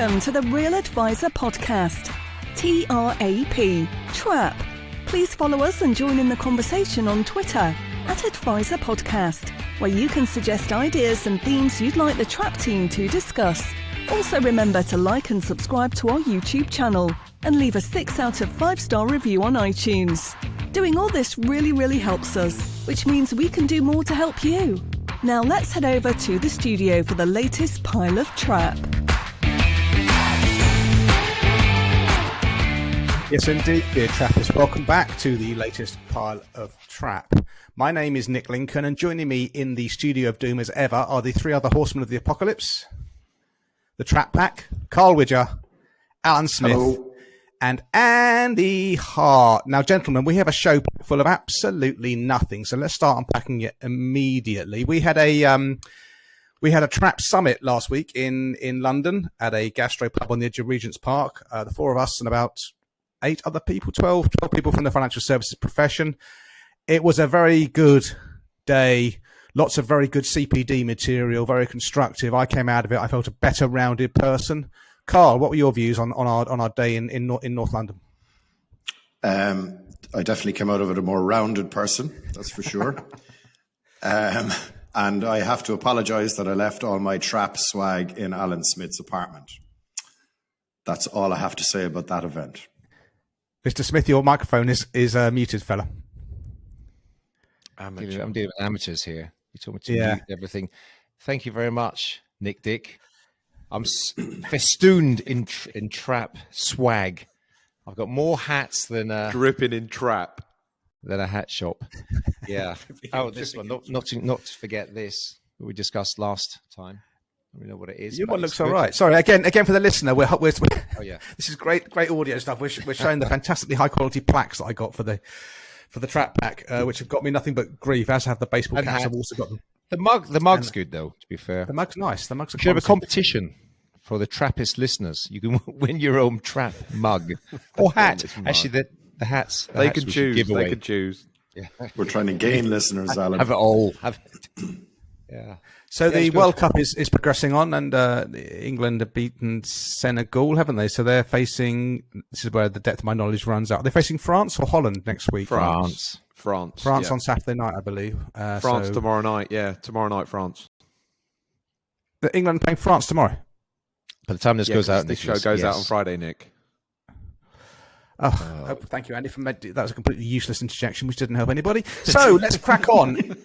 Welcome to the Real Advisor Podcast. TRAP. Trap. Please follow us and join in the conversation on Twitter @Advisor Podcast, where you can suggest ideas and themes you'd like the Trap team to discuss. Also remember to like and subscribe to our YouTube channel and leave a 6 out of 5-star review on iTunes. Doing all this really helps us, which means we can do more to help you. Now let's head over to the studio for the latest pile of Trap. Yes, indeed, dear Trappists. Welcome back to the latest pile of Trap. My name is Nick Lincoln, and joining me in the studio of doom as ever are the 3 other horsemen of the apocalypse, the Trap Pack, Carl Widger, Alan Smith, Hello. And Andy Hart. Now, gentlemen, we have a show full of absolutely nothing, so let's start unpacking it immediately. We had a Trap Summit last week in London at a gastropub on the edge of Regent's Park. The 4 of us and about 8 other people, 12 people from the financial services profession. It was a very good day. Lots of very good CPD material, very constructive. I came out of it. I felt a better rounded person. Carl, what were your views on our day in North London? I definitely came out of it a more rounded person, that's for sure. And I have to apologise that I left all my Trap swag in Alan Smith's apartment. That's all I have to say about that event. Mr. Smith, your microphone is muted, fella. I'm dealing with amateurs here. You told me to mute everything. Thank you very much, Nick Dick. I'm festooned in Trap swag. I've got more hats than dripping in Trap than a hat shop. Yeah. Oh, this one. Not to forget this we discussed last time. I don't know what it is. Your one looks all right. Sorry, again for the listener. We're oh yeah. This is great audio stuff. We're showing the fantastically high quality plaques that I got for the Trap Pack, which have got me nothing but grief. As have the baseball caps. I've also got them. The mug's good though. To be fair, the mug's nice. The mug's. Should have a competition for the Trappist listeners. You can win your own Trap mug or hat. Actually, the hats. They can choose. They can choose. Yeah. We're trying to gain listeners, Alan. Have it all. Yeah. So the World Cup is progressing on, and England have beaten Senegal, haven't they? So they're facing. This is where the depth of my knowledge runs out. They're facing France or Holland next week. France on Saturday night, I believe. France tomorrow night. Yeah, tomorrow night, France. England playing France tomorrow. By the time this goes out, this show goes out on Friday, Nick. Thank you, Andy. That was a completely useless interjection, which didn't help anybody. So let's crack on.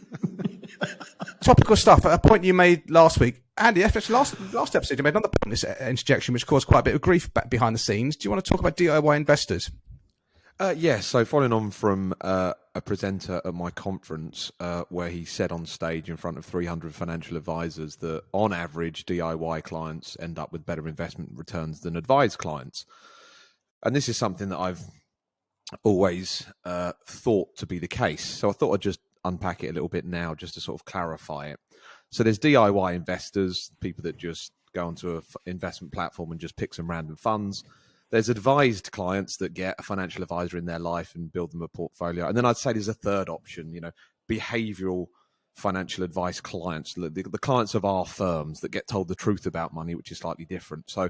Topical stuff. A point you made last week, Andy. Actually, last episode you made another point. This interjection, which caused quite a bit of grief back behind the scenes. Do you want to talk about DIY investors? Yes. So following on from a presenter at my conference where he said on stage in front of 300 financial advisors that on average DIY clients end up with better investment returns than advised clients. And this is something that I've always thought to be the case. So I thought I'd just unpack it a little bit now just to sort of clarify it. So there's DIY investors, people that just go onto an investment platform and just pick some random funds. There's advised clients that get a financial advisor in their life and build them a portfolio. And then I'd say there's a third option, behavioral financial advice clients, the clients of our firms that get told the truth about money, which is slightly different. So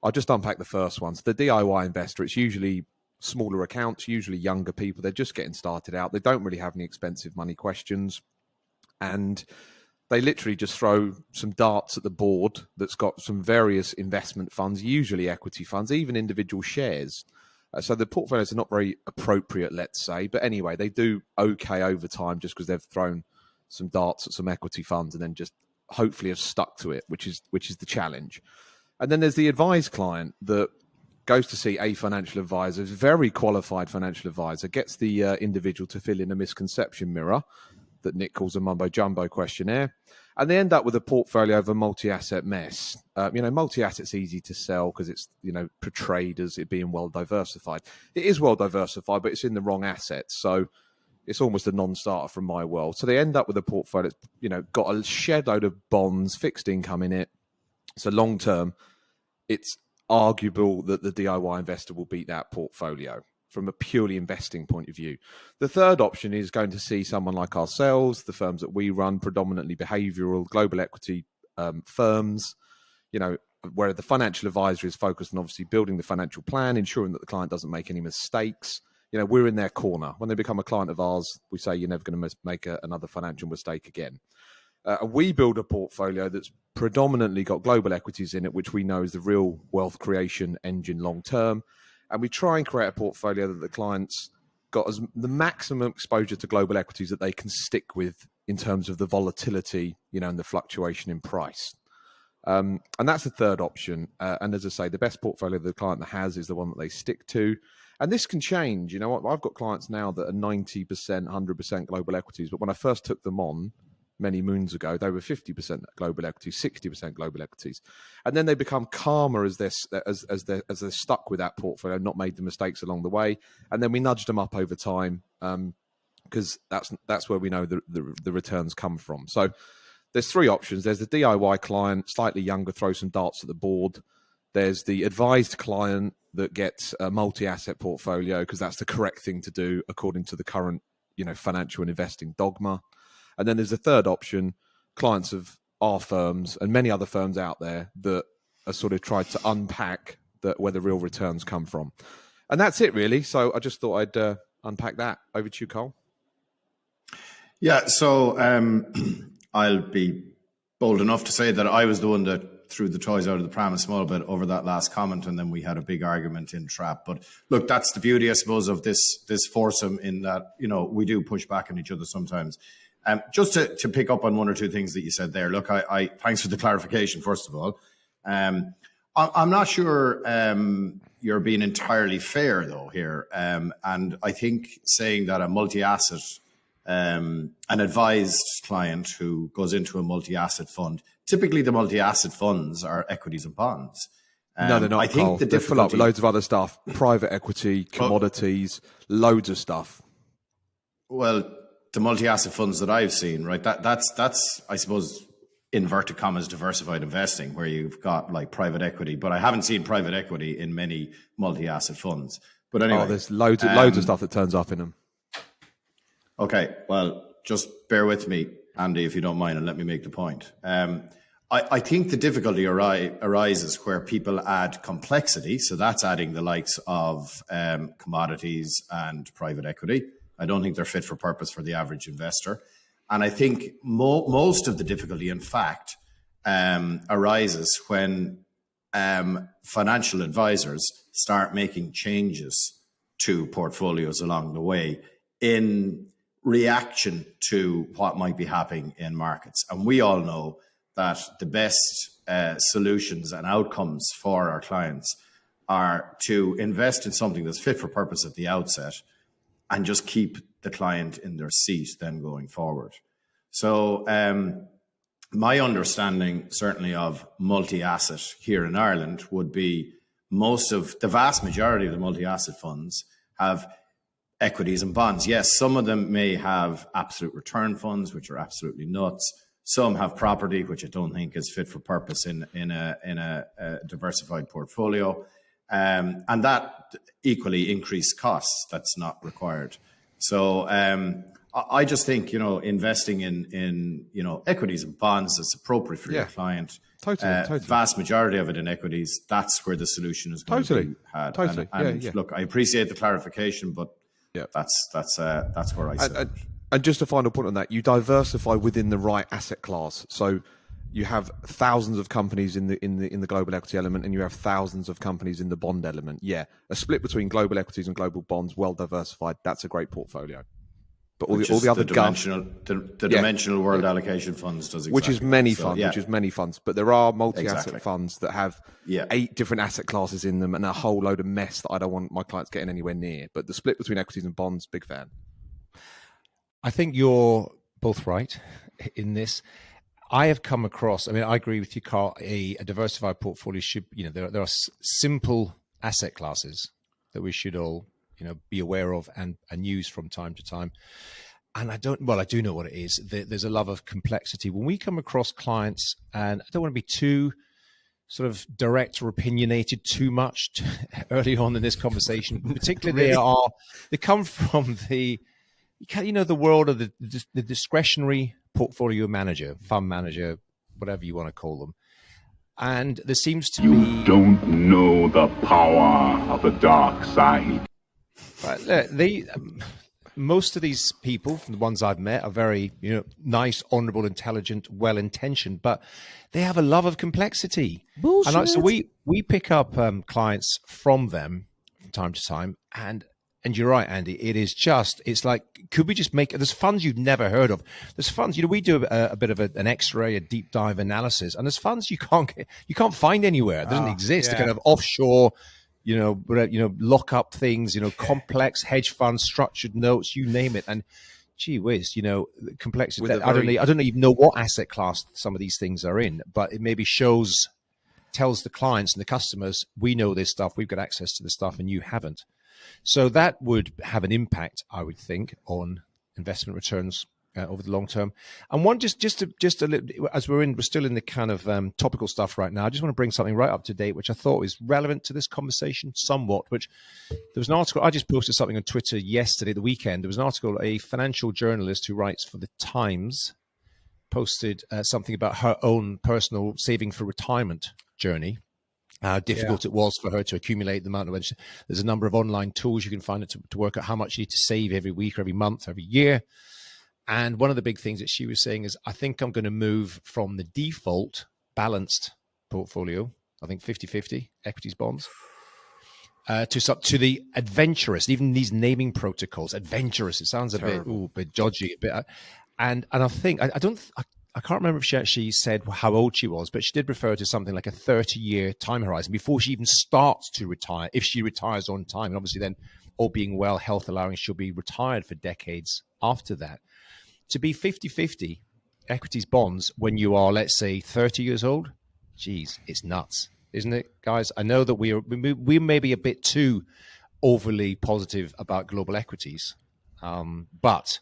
I'll just unpack the first one. So the DIY investor, it's usually smaller accounts, usually younger people. They're just getting started out. They don't really have any expensive money questions. And they literally just throw some darts at the board that's got some various investment funds, usually equity funds, even individual shares. So the portfolios are not very appropriate, let's say. But anyway, they do okay over time just because they've thrown some darts at some equity funds and then just hopefully have stuck to it, which is the challenge. And then there's the advised client that goes to see a financial advisor, very qualified financial advisor, gets the individual to fill in a misconception mirror that Nick calls a mumbo-jumbo questionnaire, and they end up with a portfolio of a multi-asset mess. Multi-asset's easy to sell because it's, portrayed as it being well-diversified. It is well-diversified, but it's in the wrong assets, so it's almost a non-starter from my world. So they end up with a portfolio that's, got a shed load of bonds, fixed income in it. So long-term, it's arguable that the DIY investor will beat that portfolio from a purely investing point of view. The third option is going to see someone like ourselves, the firms that we run, predominantly behavioral, global equity firms, where the financial advisor is focused on obviously building the financial plan, ensuring that the client doesn't make any mistakes. We're in their corner. When they become a client of ours, we say you're never going to make another financial mistake again. We build a portfolio that's predominantly got global equities in it, which we know is the real wealth creation engine long term. And we try and create a portfolio that the clients got the maximum exposure to global equities that they can stick with in terms of the volatility, and the fluctuation in price. And that's the third option. And as I say, the best portfolio the client has is the one that they stick to. And this can change. I've got clients now that are 90%, 100% global equities. But when I first took them on many moons ago, they were 50% global equities, 60% global equities. And then they become calmer as they're stuck with that portfolio, not made the mistakes along the way. And then we nudge them up over time because that's where we know the returns come from. So there's three options. There's the DIY client, slightly younger, throw some darts at the board. There's the advised client that gets a multi-asset portfolio because that's the correct thing to do according to the current, financial and investing dogma. And then there's a third option, clients of our firms and many other firms out there that are sort of tried to unpack where the real returns come from. And that's it, really. So I just thought I'd unpack that. Over to you, Cole. Yeah, so I'll be bold enough to say that I was the one that threw the toys out of the pram a small bit over that last comment, and then we had a big argument in Trap. But look, that's the beauty, I suppose, of this foursome in that, we do push back on each other sometimes. Just to pick up on one or two things that you said there. Look, I thanks for the clarification, first of all. I'm not sure you're being entirely fair, though, here. And I think saying that a multi-asset, an advised client who goes into a multi-asset fund, typically the multi-asset funds are equities and bonds. No, they're not. I think they're full up with loads of other stuff, private equity, commodities, loads of stuff. Well, the multi-asset funds that I've seen, right, that's I suppose, inverted commas, diversified investing, where you've got like private equity, but I haven't seen private equity in many multi-asset funds. But anyway, there's loads of stuff that turns up in them. Okay, well, just bear with me, Andy, if you don't mind, and let me make the point. I think the difficulty arises where people add complexity, so that's adding the likes of commodities and private equity. I don't think they're fit for purpose for the average investor. And I think most of the difficulty, in fact, arises when financial advisors start making changes to portfolios along the way in reaction to what might be happening in markets. And we all know that the best solutions and outcomes for our clients are to invest in something that's fit for purpose at the outset and just keep the client in their seat then going forward. So my understanding certainly of multi-asset here in Ireland would be the vast majority of the multi-asset funds have equities and bonds. Yes, some of them may have absolute return funds, which are absolutely nuts. Some have property, which I don't think is fit for purpose in a diversified portfolio. And that equally increased costs. That's not required. So I just think, investing in equities and bonds that's appropriate for your client. Totally. Vast majority of it in equities. That's where the solution is going to be had. Totally. And look, I appreciate the clarification, but that's where I sit. And just a final point on that, you diversify within the right asset class. So you have thousands of companies in the global equity element, and you have thousands of companies in the bond element. Yeah, a split between global equities and global bonds, well diversified. That's a great portfolio. But all the other dimensional world allocation funds does exactly. Which is many funds. But there are multi-asset funds that have 8 different asset classes in them and a whole load of mess that I don't want my clients getting anywhere near. But the split between equities and bonds, big fan. I think you're both right in this. I have come across, I agree with you, Carl, a diversified portfolio should, there are simple asset classes that we should all, be aware of and use from time to time. And I do know what it is. There's a love of complexity. When we come across clients, and I don't want to be too sort of direct or opinionated too much early on in this conversation, particularly they come from the world of the discretionary portfolio manager, fund manager, whatever you want to call them. And there seems to You be... don't know the power of the dark side. Right, most of these people, from the ones I've met, are very, nice, honourable, intelligent, well-intentioned, but they have a love of complexity. Bullshit. And so we pick up clients from them from time to time, and you're right, Andy. It's like, could we just make? There's funds you've never heard of. There's funds, we do a bit of an X-ray, a deep dive analysis, and there's funds you can't find anywhere. It doesn't exist. Yeah. The kind of offshore, lock up things, complex hedge funds, structured notes, you name it. And gee whiz, complexity. I don't even know what asset class some of these things are in, but it maybe tells the clients and the customers, we know this stuff, we've got access to this stuff, and you haven't. So that would have an impact, I would think, on investment returns over the long term. And one, just a little, as we're still in the kind of topical stuff right now, I just want to bring something right up to date, which I thought was relevant to this conversation somewhat. Which there was an article, I just posted something on Twitter yesterday, the weekend. There was an article, a financial journalist who writes for the Times posted something about her own personal saving for retirement journey. How difficult it was for her to accumulate the amount of. There's a number of online tools you can find to work out how much you need to save every week, or every month, every year. And one of the big things that she was saying is, I think I'm going to move from the default balanced portfolio, I think 50-50 equities, bonds, to the adventurous. Even these naming protocols, adventurous. It sounds a bit dodgy, a bit. And I think I can't remember if she actually said how old she was, but she did refer to something like a 30-year time horizon before she even starts to retire, if she retires on time. And obviously then, all being well, health allowing, she'll be retired for decades after that. To be 50-50 equities, bonds, when you are, let's say, 30 years old, geez, it's nuts, isn't it, guys? I know that we may be a bit too overly positive about global equities, but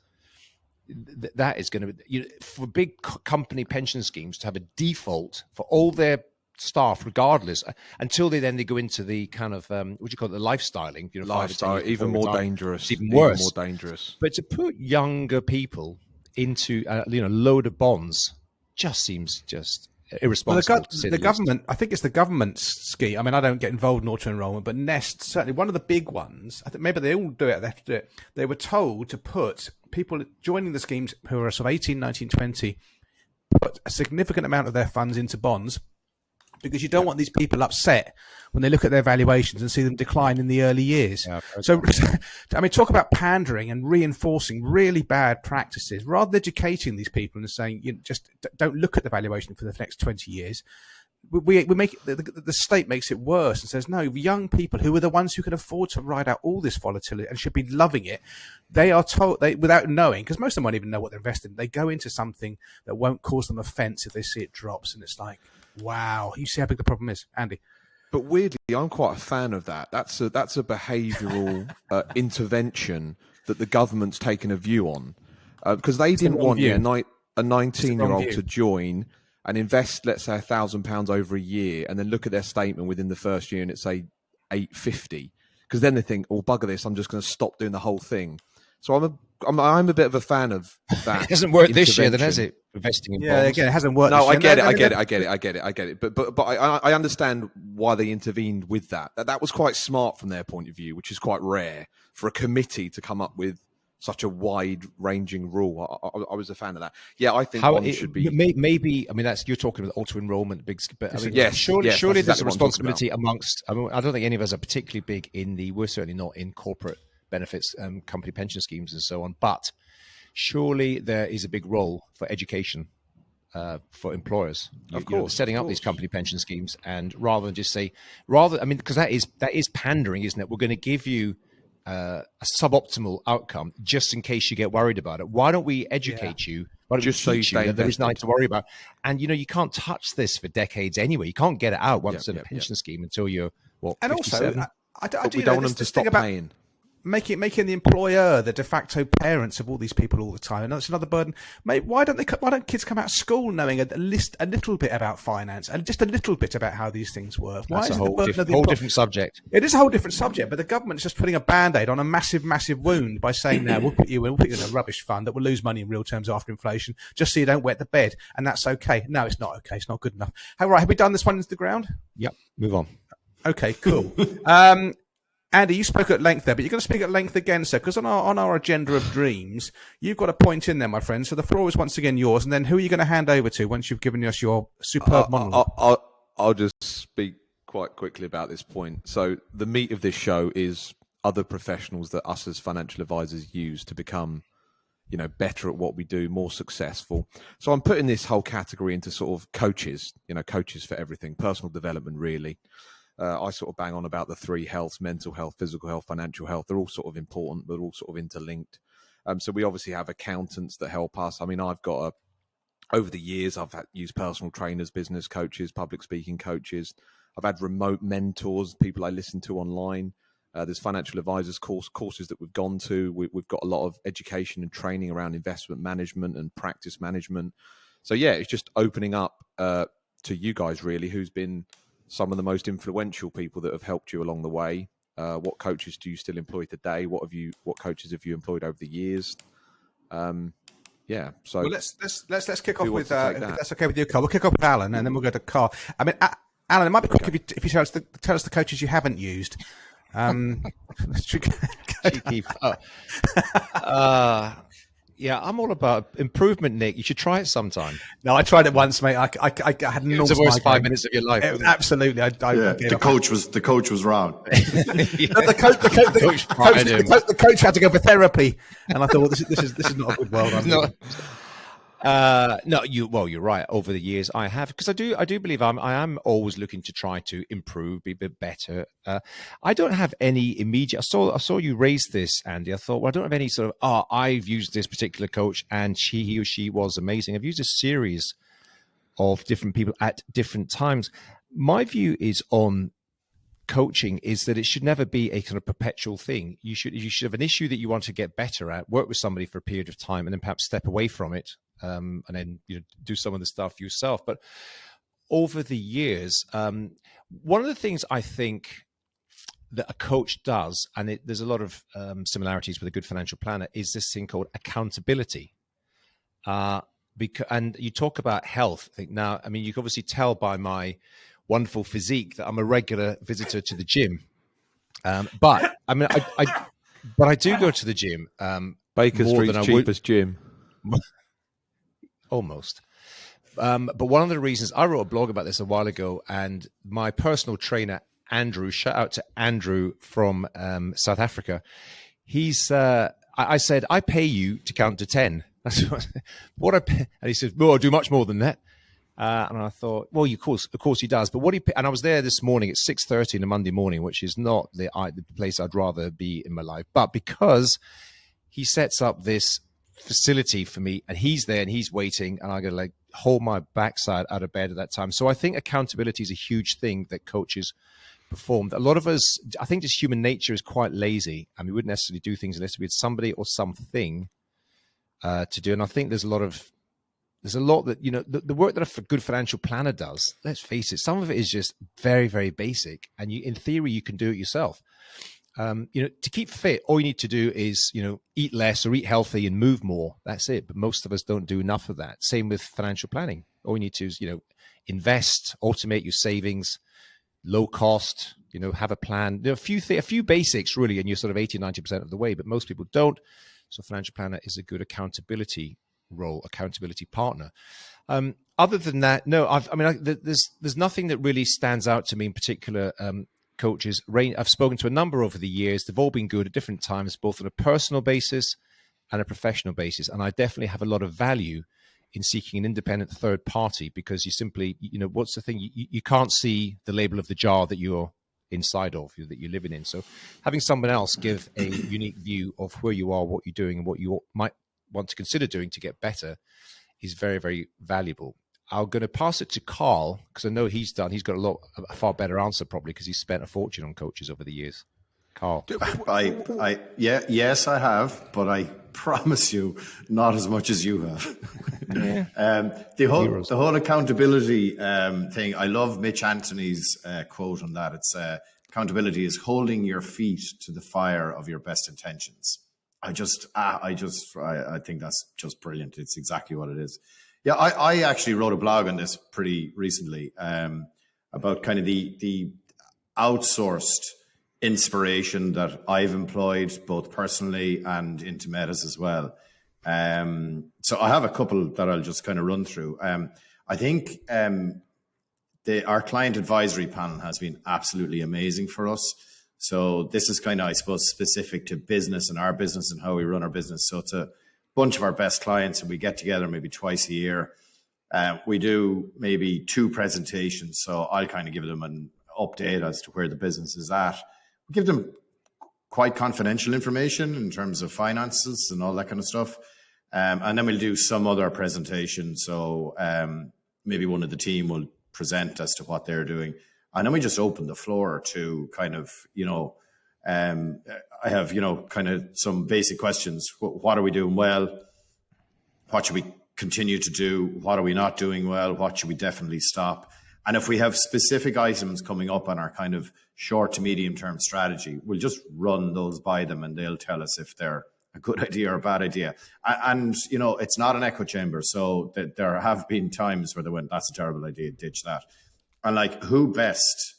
that is going to be, for big company pension schemes to have a default for all their staff, regardless, until they go into the kind of what do you call it, the lifestyling, lifestyle, even more dangerous, even worse, more dangerous. But to put younger people into load of bonds just seems irresponsible. Well, the government, I think it's the government's scheme. I mean, I don't get involved in auto enrollment, but Nest, certainly one of the big ones, I think maybe they all do it, they have to do it. They were told to put people joining the schemes who are sort of 18, 19, 20, put a significant amount of their funds into bonds, because you don't want these people upset when they look at their valuations and see them decline in the early years. Yeah, so, I mean, talk about pandering and reinforcing really bad practices, rather than educating these people and saying, just don't look at the valuation for the next 20 years. We make the state makes it worse and says, no, young people who are the ones who can afford to ride out all this volatility and should be loving it, they are told, without knowing, because most of them won't even know what they're invested in, they go into something that won't cause them offense if they see it drops, and it's like, wow, you see how big the problem is, Andy. But weirdly, I'm quite a fan of that. That's a behavioural intervention that the government's taken a view on, because they didn't want a 19-year-old to join and invest, let's say, £1,000 over a year, and then look at their statement within the first year and it's say £850, because then they think, oh, bugger this, I'm just going to stop doing the whole thing. So I'm a bit of a fan of that. It hasn't worked this year, then, has it? Investing in bonds. Again, it hasn't worked. No, I get it. But I understand why they intervened with that. That was quite smart from their point of view, which is quite rare for a committee to come up with such a wide-ranging rule. I was a fan of that. Yeah, I think one should be. Maybe, I mean, you're talking about auto-enrollment, but I mean, yes, surely exactly there's a responsibility amongst. I mean, I don't think any of us are particularly big we're certainly not in corporate benefits, company pension schemes and so on, but surely there is a big role for education for employers. Of course, setting up these company pension schemes, and rather than just say, because that is pandering, isn't it? We're going to give you a suboptimal outcome just in case you get worried about it. Why don't we educate you? Why don't just we teach you that there is nothing to worry about? And you can't touch this for decades anyway. You can't get it out once in a pension scheme until you're 57. And also, we don't want them to stop paying. making the employer the de facto parents of all these people all the time, and that's another burden. Mate, why don't kids come out of school knowing a little bit about finance and just a little bit about how these things work? Why That's is a it the whole, burden of the whole different subject. It is a whole different subject, but the government is just putting a band-aid on a massive, massive wound by saying, "Now we'll put you in a rubbish fund that will lose money in real terms after inflation, just so you don't wet the bed," and that's okay. No, it's not okay. It's not good enough. All right, have we done this one into the ground? Yep. Move on. Okay, cool. Andy, you spoke at length there, but you're going to speak at length again, sir, because on our agenda of dreams, you've got a point in there, my friend. So the floor is once again yours. And then who are you going to hand over to once you've given us your superb monologue? I'll just speak quite quickly about this point. So the meat of this show is other professionals that us as financial advisors use to become, better at what we do, more successful. So I'm putting this whole category into sort of coaches, coaches for everything, personal development, really. I sort of bang on about the three healths: mental health, physical health, financial health. They're all sort of important, but all sort of interlinked. So we obviously have accountants that help us. I mean, over the years, I've used personal trainers, business coaches, public speaking coaches. I've had remote mentors, people I listen to online. There's financial advisors courses that we've gone to. We've got a lot of education and training around investment management and practice management. So yeah, it's just opening up to you guys, really, who's been some of the most influential people that have helped you along the way. What coaches do you still employ today? What coaches have you employed over the years? Yeah. So well, let's kick off with. If that's okay with you, Carl. We'll kick off with Alan, and then we'll go to Carl. I mean, Alan, it might be quick if you tell us the coaches you haven't used. Cheeky. Yeah, I'm all about improvement, Nick. You should try it sometime. No, I tried it once, mate. I had an enormous. It was the worst 5 minutes of your life. Absolutely. The coach was wrong. The coach had to go for therapy, and I thought, well, this is not a good world. You're right. Over the years, I have, because I do believe I am always looking to try to improve, be a bit better. I don't have any immediate. I saw you raise this, Andy. I thought, well, I don't have any sort of. I've used this particular coach, and he or she was amazing. I've used a series of different people at different times. My view is on coaching is that it should never be a kind of perpetual thing. You should have an issue that you want to get better at, work with somebody for a period of time, and then perhaps step away from it. And then do some of the stuff yourself. But over the years, one of the things I think that a coach does, and there's a lot of similarities with a good financial planner, is this thing called accountability. And you talk about health. You can obviously tell by my wonderful physique that I'm a regular visitor to the gym. But I do go to the gym. Baker Street's cheapest gym. Almost. But one of the reasons I wrote a blog about this a while ago, and my personal trainer, Andrew, shout out to Andrew from South Africa. I said, I pay you to count to 10. That's what I pay. And he said, well, I'll do much more than that. And I thought, well, of course he does. But and I was there this morning at 6:30 on a Monday morning, which is not the place I'd rather be in my life. But because he sets up this facility for me, and he's there and he's waiting, and I got to hold my backside out of bed at that time. So I think accountability is a huge thing that coaches perform. A lot of us, I think just human nature is quite lazy, and we wouldn't necessarily do things unless we had somebody or something to do. And I think there's a lot that, the work that a good financial planner does, let's face it, some of it is just very, very basic. And in theory, you can do it yourself. To keep fit, all you need to do is, eat less or eat healthy and move more. That's it. But most of us don't do enough of that. Same with financial planning. All you need to is, invest, automate your savings, low cost, have a plan. There are a few basics really, and you're sort of 80-90% of the way, but most people don't. So financial planner is a good accountability partner. Other than that, no, there's nothing that really stands out to me in particular. Coaches, I've spoken to a number over the years. They've all been good at different times, both on a personal basis and a professional basis. And I definitely have a lot of value in seeking an independent third party, because you simply, what's the thing? You can't see the label of the jar that you're inside of, that you're living in. So having someone else give a unique view of where you are, what you're doing, and what you might want to consider doing to get better is very, very valuable. I'm going to pass it to Carl, because I know he's got a far better answer probably, because he's spent a fortune on coaches over the years. Carl? Yes, I have, but I promise you, not as much as you have. The whole accountability thing. I love Mitch Anthony's quote on that. It's accountability is holding your feet to the fire of your best intentions. I think that's just brilliant. It's exactly what it is. Yeah, I actually wrote a blog on this pretty recently about kind of the outsourced inspiration that I've employed both personally and into Metas as well. So I have a couple that I'll just kind of run through. I think our client advisory panel has been absolutely amazing for us. So this is kind of, I suppose, specific to business and our business and how we run our business. So it's a bunch of our best clients, and we get together maybe twice a year. We do maybe 2 presentations. So I'll kind of give them an update as to where the business is at. We give them quite confidential information in terms of finances and all that kind of stuff. And then we'll do some other presentation. So maybe one of the team will present as to what they're doing. And then we just open the floor to kind of, I have, kind of some basic questions. What are we doing well? What should we continue to do? What are we not doing well? What should we definitely stop? And if we have specific items coming up on our kind of short to medium term strategy, we'll just run those by them and they'll tell us if they're a good idea or a bad idea. And it's not an echo chamber. So there have been times where they went, that's a terrible idea, ditch that. And like, who best,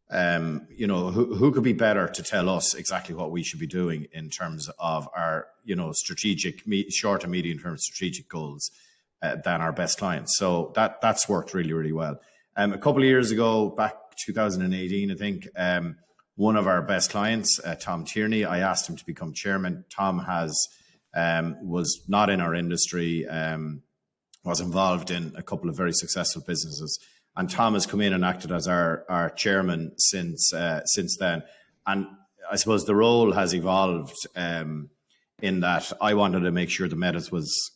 who could be better to tell us exactly what we should be doing in terms of our, strategic, short and medium term strategic goals than our best clients. So that's worked really, really well. A couple of years ago, back 2018, I think, one of our best clients, Tom Tierney, I asked him to become chairman. Tom was not in our industry, was involved in a couple of very successful businesses. And Tom has come in and acted as our chairman since then. And I suppose the role has evolved in that I wanted to make sure the Metas was,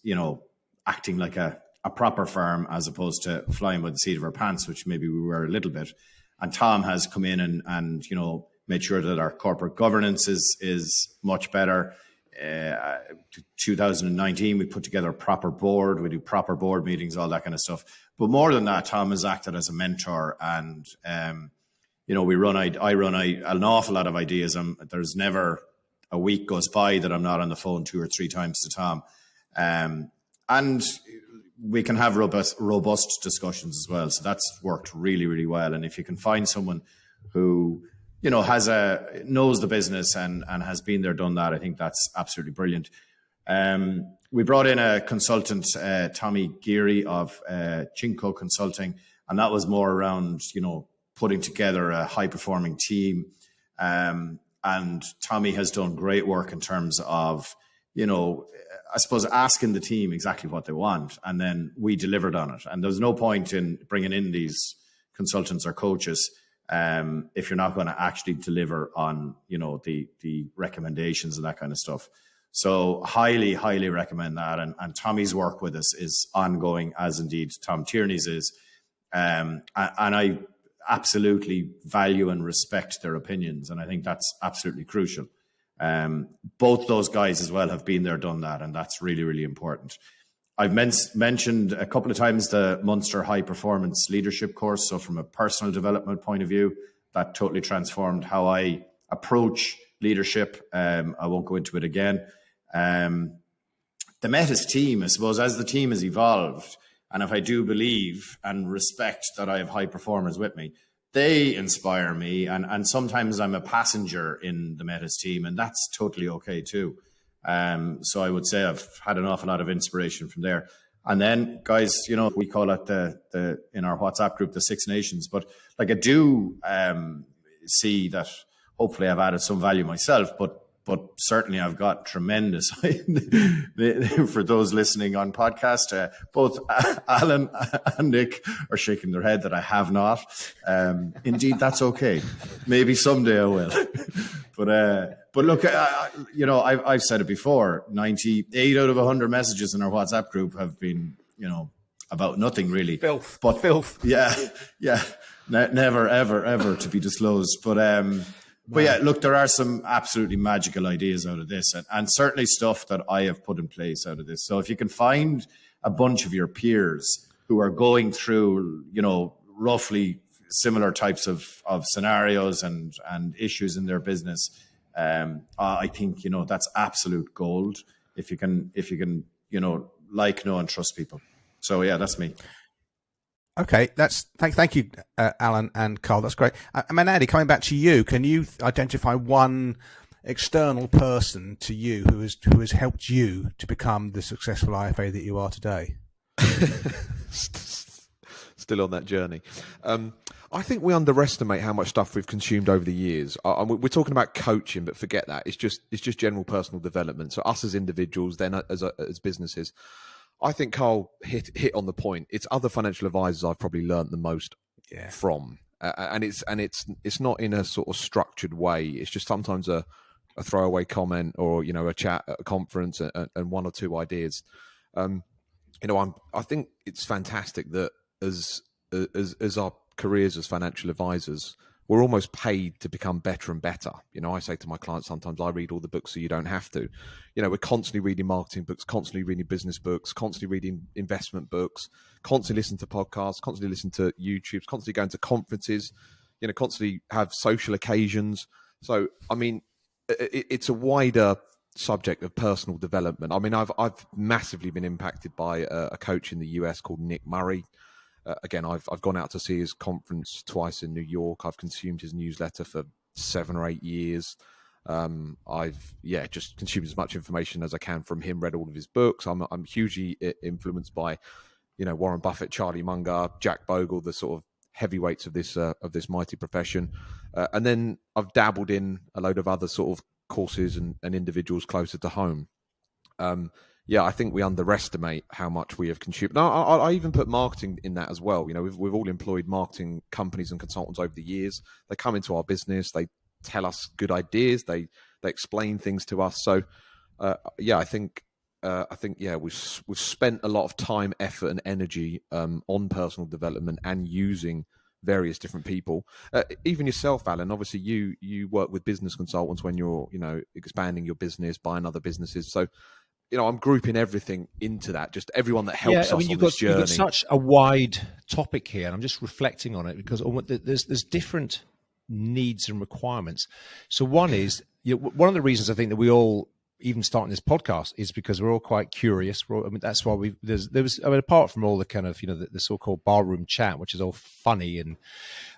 acting like a proper firm as opposed to flying by the seat of our pants, which maybe we were a little bit. And Tom has come in and made sure that our corporate governance is much better. 2019, we put together a proper board. We do proper board meetings, all that kind of stuff. But more than that, Tom has acted as a mentor, and I run an awful lot of ideas. There's never a week goes by that I'm not on the phone 2 or 3 times to Tom, and we can have robust discussions as well. So that's worked really, really well. And if you can find someone who knows the business and has been there, done that, I think that's absolutely brilliant. We brought in a consultant, Tommy Geary of Chinko Consulting, and that was more around, putting together a high performing team. And Tommy has done great work in terms of, I suppose, asking the team exactly what they want, and then we delivered on it. And there's no point in bringing in these consultants or coaches if you're not going to actually deliver on, the recommendations and that kind of stuff. So highly, highly recommend that. And Tommy's work with us is ongoing, as indeed Tom Tierney's is. And I absolutely value and respect their opinions. And I think that's absolutely crucial. Both those guys as well have been there, done that. And that's really, really important. I've mentioned a couple of times the Munster High Performance Leadership course. So from a personal development point of view, that totally transformed how I approach leadership. I won't go into it again. The Metas team, I suppose, as the team has evolved, and if I do believe and respect that I have high performers with me, they inspire me. And sometimes I'm a passenger in the Metas team, and that's totally okay too. So I would say I've had an awful lot of inspiration from there. And then, guys, we call it the in our WhatsApp group, the Six Nations. But like, I do see that hopefully I've added some value myself, but certainly I've got tremendous, for those listening on podcast, both Alan and Nick are shaking their head that I have not. Indeed, that's okay. Maybe someday I will. But look, I've said it before, 98 out of 100 messages in our WhatsApp group have been, about nothing really. Filth. Yeah. Never, ever, ever to be disclosed. But But yeah, look, there are some absolutely magical ideas out of this, and certainly stuff that I have put in place out of this. So if you can find a bunch of your peers who are going through, roughly similar types of scenarios and issues in their business, I think, that's absolute gold if you can, know and trust people. So yeah, that's me. Okay, thank you, Alan and Carl. That's great. Manady, coming back to you, can you identify one external person to you who has helped you to become the successful IFA that you are today? Still on that journey. I think we underestimate how much stuff we've consumed over the years. We're talking about coaching, but forget that. It's just general personal development. So us as individuals, then as businesses. I think Carl hit on the point. It's other financial advisors I've probably learned the most from, and it's not in a sort of structured way. It's just sometimes a throwaway comment or a chat at a conference and one or two ideas. I think it's fantastic that as our careers as financial advisors, we're almost paid to become better and better. I say to my clients sometimes, I read all the books so you don't have to. We're constantly reading marketing books, constantly reading business books, constantly reading investment books, constantly listening to podcasts, constantly listening to YouTubes, constantly going to conferences, constantly have social occasions. So, I mean, it's a wider subject of personal development. I mean, I've massively been impacted by a coach in the US called Nick Murray. Again, I've gone out to see his conference twice in New York. I've consumed his newsletter for 7 or 8 years. I've just consumed as much information as I can from him. Read all of his books. I'm hugely influenced by, Warren Buffett, Charlie Munger, Jack Bogle, the sort of heavyweights of this mighty profession. And then I've dabbled in a load of other sort of courses and individuals closer to home. I think we underestimate how much we have consumed. Now, I even put marketing in that as well. We've all employed marketing companies and consultants over the years. They come into our business. They tell us good ideas. They explain things to us. So, I think we've spent a lot of time, effort, and energy on personal development and using various different people. Even yourself, Alan. Obviously, you work with business consultants when you're expanding your business, buying other businesses. So, I'm grouping everything into that. Just everyone that helps us on this journey. You've got such a wide topic here, and I'm just reflecting on it because there's different needs and requirements. So one is one of the reasons I think that we all even starting this podcast is because we're all quite curious. That's why apart from all the kind of the so-called barroom chat, which is all funny and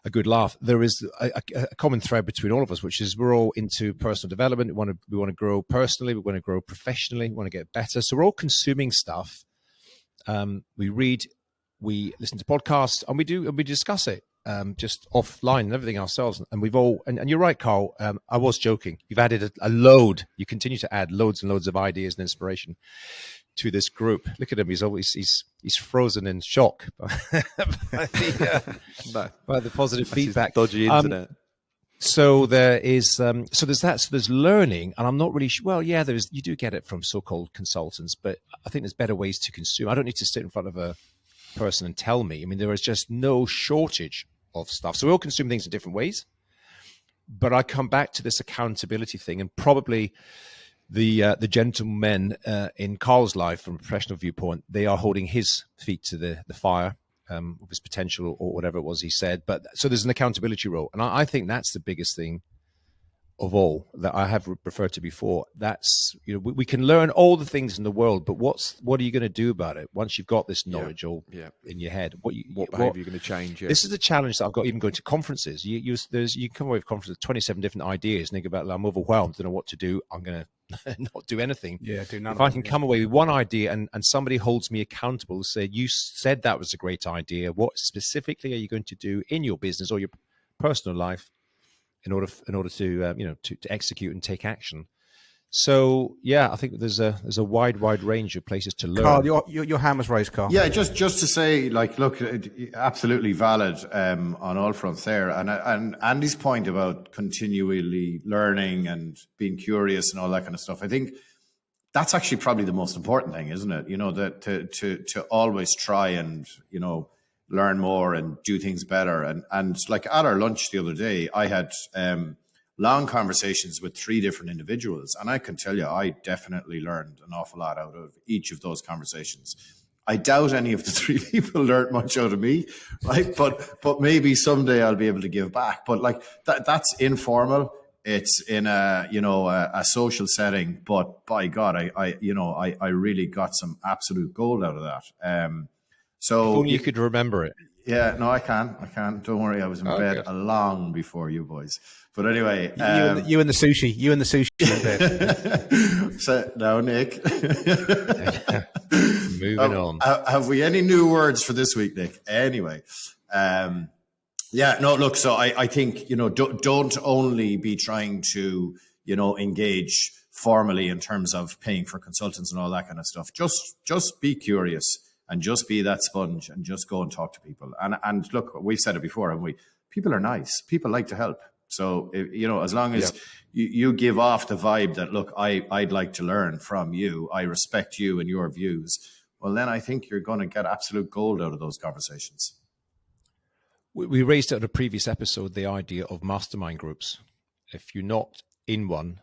a good laugh, there is a common thread between all of us, which is we're all into personal development. We want to grow personally. We want to grow professionally. We want to get better. So we're all consuming stuff. We read, we listen to podcasts, and we discuss it. Just offline and everything ourselves, and we've all and you're right, Carl. I was joking. You've added a load. You continue to add loads and loads of ideas and inspiration to this group. Look at him. He's frozen in shock by the positive feedback. Dodgy internet. So there's that. So there's learning, and I'm not really sure. Well, yeah, you do get it from so-called consultants, but I think there's better ways to consume. I don't need to sit in front of a person and tell me. I mean, there is just no shortage of stuff. So we all consume things in different ways. But I come back to this accountability thing, and probably the gentlemen in Carl's life, from a professional viewpoint, they are holding his feet to the fire of his potential or whatever it was he said. But so there's an accountability role, and I think that's the biggest thing of all that I have referred to before. That's we can learn all the things in the world, but what are you going to do about it once you've got this knowledge all in your head? What behavior are you going to change? This is the challenge that I've got even going to conferences. You come away with conferences with 27 different ideas and think about, I'm overwhelmed, don't know what to do. I'm going to not do anything. Do none. If I can come away with one idea and somebody holds me accountable to say, you said that was a great idea. What specifically are you going to do in your business or your personal life in order to execute and take action? So I think there's a wide range of places to learn. Carl, your hand was raised, Carl. Yeah, just to say, look, absolutely valid on all fronts there, and Andy's point about continually learning and being curious and all that kind of stuff. I think that's actually probably the most important thing, isn't it? That to always try and learn more and do things better. And like at our lunch the other day, I had long conversations with 3 different individuals. And I can tell you, I definitely learned an awful lot out of each of those conversations. I doubt any of the 3 people learned much out of me, right? But maybe someday I'll be able to give back. But like that's informal. It's in a social setting. But by God, I really got some absolute gold out of that. So if only you could remember it. Yeah, no, I can. Don't worry, I was in bed long before you boys. But anyway, you and the sushi in bed. So now, Nick, moving on. Have we any new words for this week, Nick? Anyway, yeah, no, look. So I think don't only be trying to engage formally in terms of paying for consultants and all that kind of stuff. Just be curious. And just be that sponge and just go and talk to people. And look, we've said it before, and people are nice. People like to help. So, as long as you give off the vibe that, look, I'd like to learn from you, I respect you and your views, well, then I think you're going to get absolute gold out of those conversations. We raised at a previous episode the idea of mastermind groups. If you're not in one,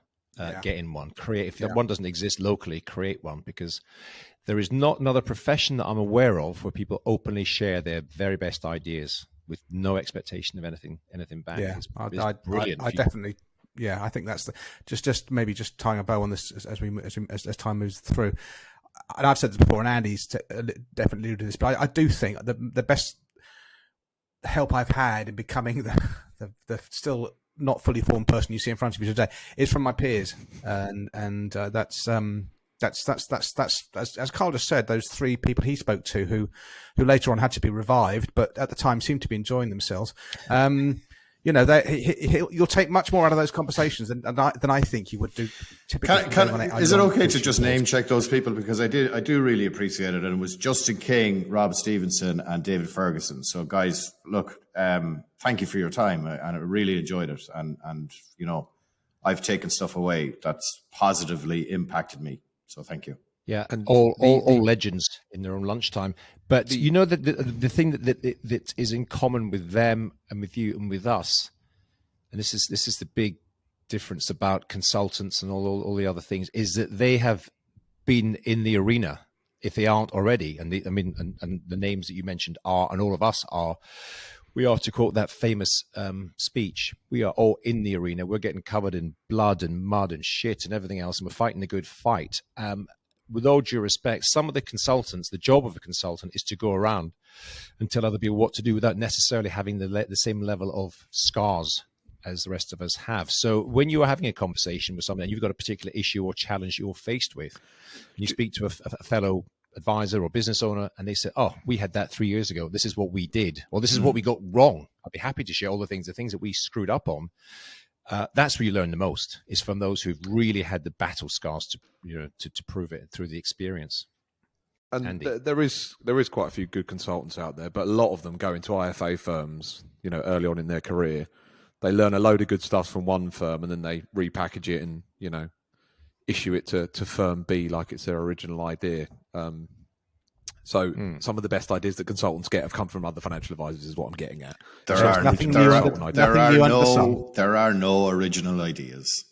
get in one. If one doesn't exist locally, create one, because there is not another profession that I'm aware of where people openly share their very best ideas with no expectation of anything back. Yeah, it's brilliant. I definitely, I think that's just maybe just tying a bow on this as time moves through. And I've said this before, and Andy's definitely alluded to this, but I do think the best help I've had in becoming the still not fully formed person you see in front of you today is from my peers, and that's as Carl just said, those 3 people he spoke to who later on had to be revived, but at the time seemed to be enjoying themselves. You'll take much more out of those conversations than I think you would do typically. Is it okay to just name check those people, because I do really appreciate it, and it was Justin King, Rob Stevenson, and David Ferguson. So guys, look, thank you for your time, and I really enjoyed it, and I've taken stuff away that's positively impacted me. So thank you. Yeah, and all legends in their own lunchtime. But the thing that is in common with them and with you and with us, and this is the big difference about consultants and all the other things, is that they have been in the arena, if they aren't already. And the names that you mentioned are, and all of us are. We are, to quote that famous speech, we are all in the arena. We're getting covered in blood and mud and shit and everything else, and we're fighting the good fight. With all due respect, some of the consultants, the job of a consultant is to go around and tell other people what to do without necessarily having the same level of scars as the rest of us have. So when you are having a conversation with someone and you've got a particular issue or challenge you're faced with, and you speak to a fellow advisor or business owner, and they say, "Oh, we had that 3 years ago. This is what we did, or this is what we got wrong." I'd be happy to share all the things that we screwed up on. That's where you learn the most, is from those who've really had the battle scars to prove it through the experience. And there is quite a few good consultants out there, but a lot of them go into IFA firms, early on in their career. They learn a load of good stuff from one firm, and then they repackage it and issue it to firm B like it's their original idea. Some of the best ideas that consultants get have come from other financial advisors, is what I'm getting at. There are no original ideas.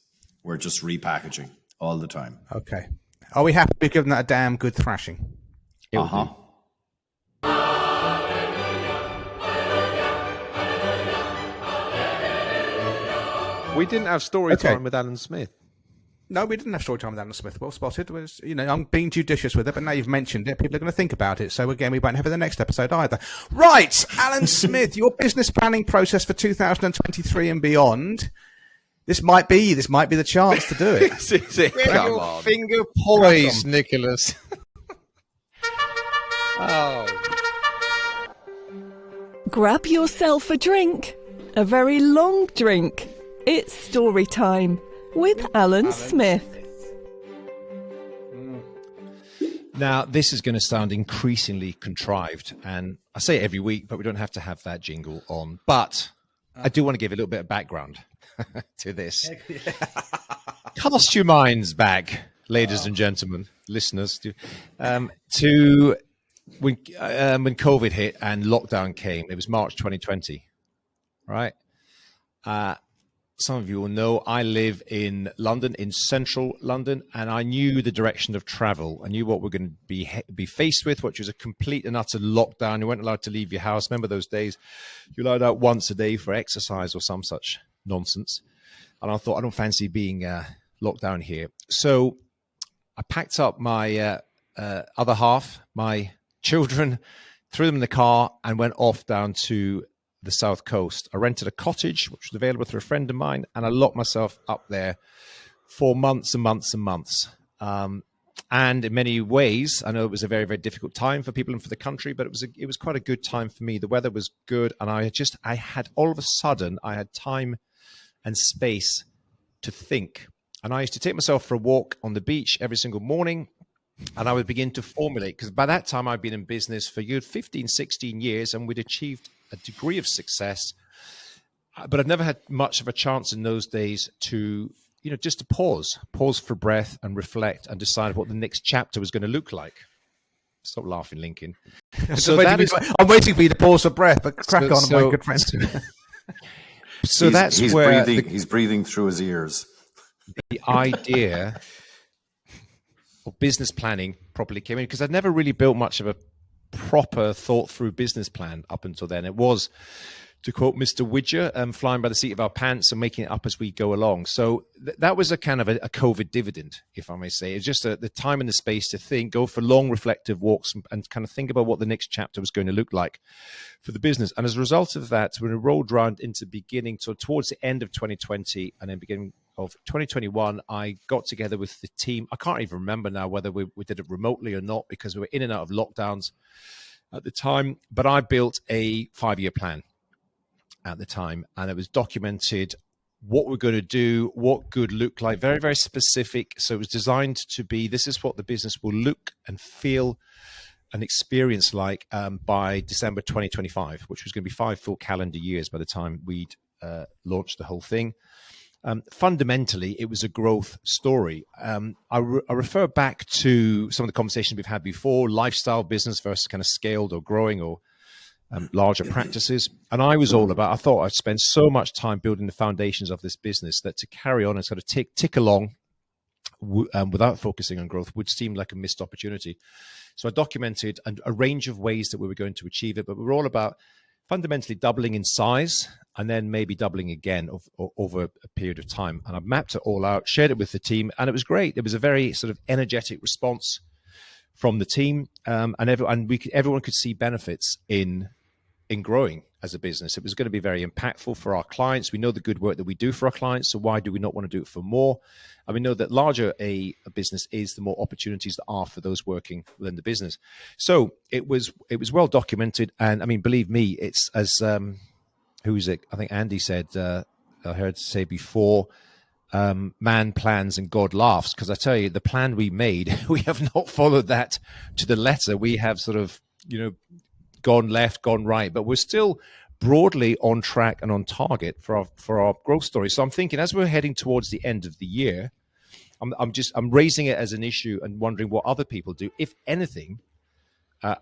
We're just repackaging all the time. Okay. Are we happy to be given that a damn good thrashing? Uh-huh. We didn't have story time with Alan Smith. No, we didn't have story time with Alan Smith. Well spotted. I'm being judicious with it, but now you've mentioned it, people are going to think about it. So again, we won't have it in the next episode either. Right, Alan Smith, your business planning process for 2023 and beyond. This might be the chance to do it. Come on. Finger poised, Nicholas. Grab yourself a drink, a very long drink. It's story time with Alan Smith. Now, this is going to sound increasingly contrived, and I say it every week, but we don't have to have that jingle on. But I do want to give a little bit of background to this. Cast your minds back, ladies and gentlemen, listeners, to when COVID hit and lockdown came. It was March 2020, right? some of you will know, I live in London, in central London, and I knew the direction of travel. I knew what we're going to be faced with, which was a complete and utter lockdown. You weren't allowed to leave your house. Remember those days? You allowed out once a day for exercise or some such nonsense. And I thought, I don't fancy being locked down here. So I packed up my other half, my children, threw them in the car, and went off down to the south coast. I rented a cottage, which was available through a friend of mine, and I locked myself up there for months and months and months. And in many ways, I know it was a very, very difficult time for people and for the country, but it was quite a good time for me. The weather was good, and I had all of a sudden, I had time and space to think. And I used to take myself for a walk on the beach every single morning, and I would begin to formulate, because by that time I'd been in business for 15, 16 years, and we'd achieved a degree of success, but I'd never had much of a chance in those days to, just to pause for breath and reflect and decide what the next chapter was going to look like. Stop laughing, Lincoln. I'm waiting for you to pause for breath, but crack on, my good friend. So he's where he's breathing through his ears. The idea of business planning properly came in, because I'd never really built much of a proper thought through business plan up until then. It was, to quote Mr. Widger, flying by the seat of our pants and making it up as we go along. So that was a kind of a COVID dividend, if I may say. It's just the time and the space to think, go for long reflective walks and kind of think about what the next chapter was going to look like for the business. And as a result of that, when we rolled around into towards the end of 2020 and then beginning of 2021, I got together with the team. I can't even remember now whether we did it remotely or not, because we were in and out of lockdowns at the time. But I built a 5-year plan at the time, and it was documented what we're going to do, what good looked like, very, very specific. So it was designed to be, this is what the business will look and feel and experience like by December 2025, which was going to be 5 full calendar years by the time we'd launched the whole thing. Fundamentally, it was a growth story. I refer back to some of the conversations we've had before, lifestyle business versus kind of scaled or growing or larger practices. And I thought I'd spend so much time building the foundations of this business that to carry on and sort of tick along without focusing on growth would seem like a missed opportunity. So I documented a range of ways that we were going to achieve it, but we were all about fundamentally doubling in size and then maybe doubling again over a period of time. And I mapped it all out, shared it with the team, and it was great. It was a very sort of energetic response from the team, and everyone could see benefits in growing as a business. It was going to be very impactful for our clients. We know the good work that we do for our clients, so why do we not want to do it for more? And we know that larger a business is, the more opportunities there are for those working within the business. So it was well documented, and I mean, believe me, it's as who is it? I think Andy said, I heard say before, man plans and God laughs, because I tell you, the plan we made, we have not followed that to the letter. We have sort of, gone left, gone right, but we're still broadly on track and on target for our growth story. So I'm thinking, as we're heading towards the end of the year, I'm raising it as an issue and wondering what other people do, if anything,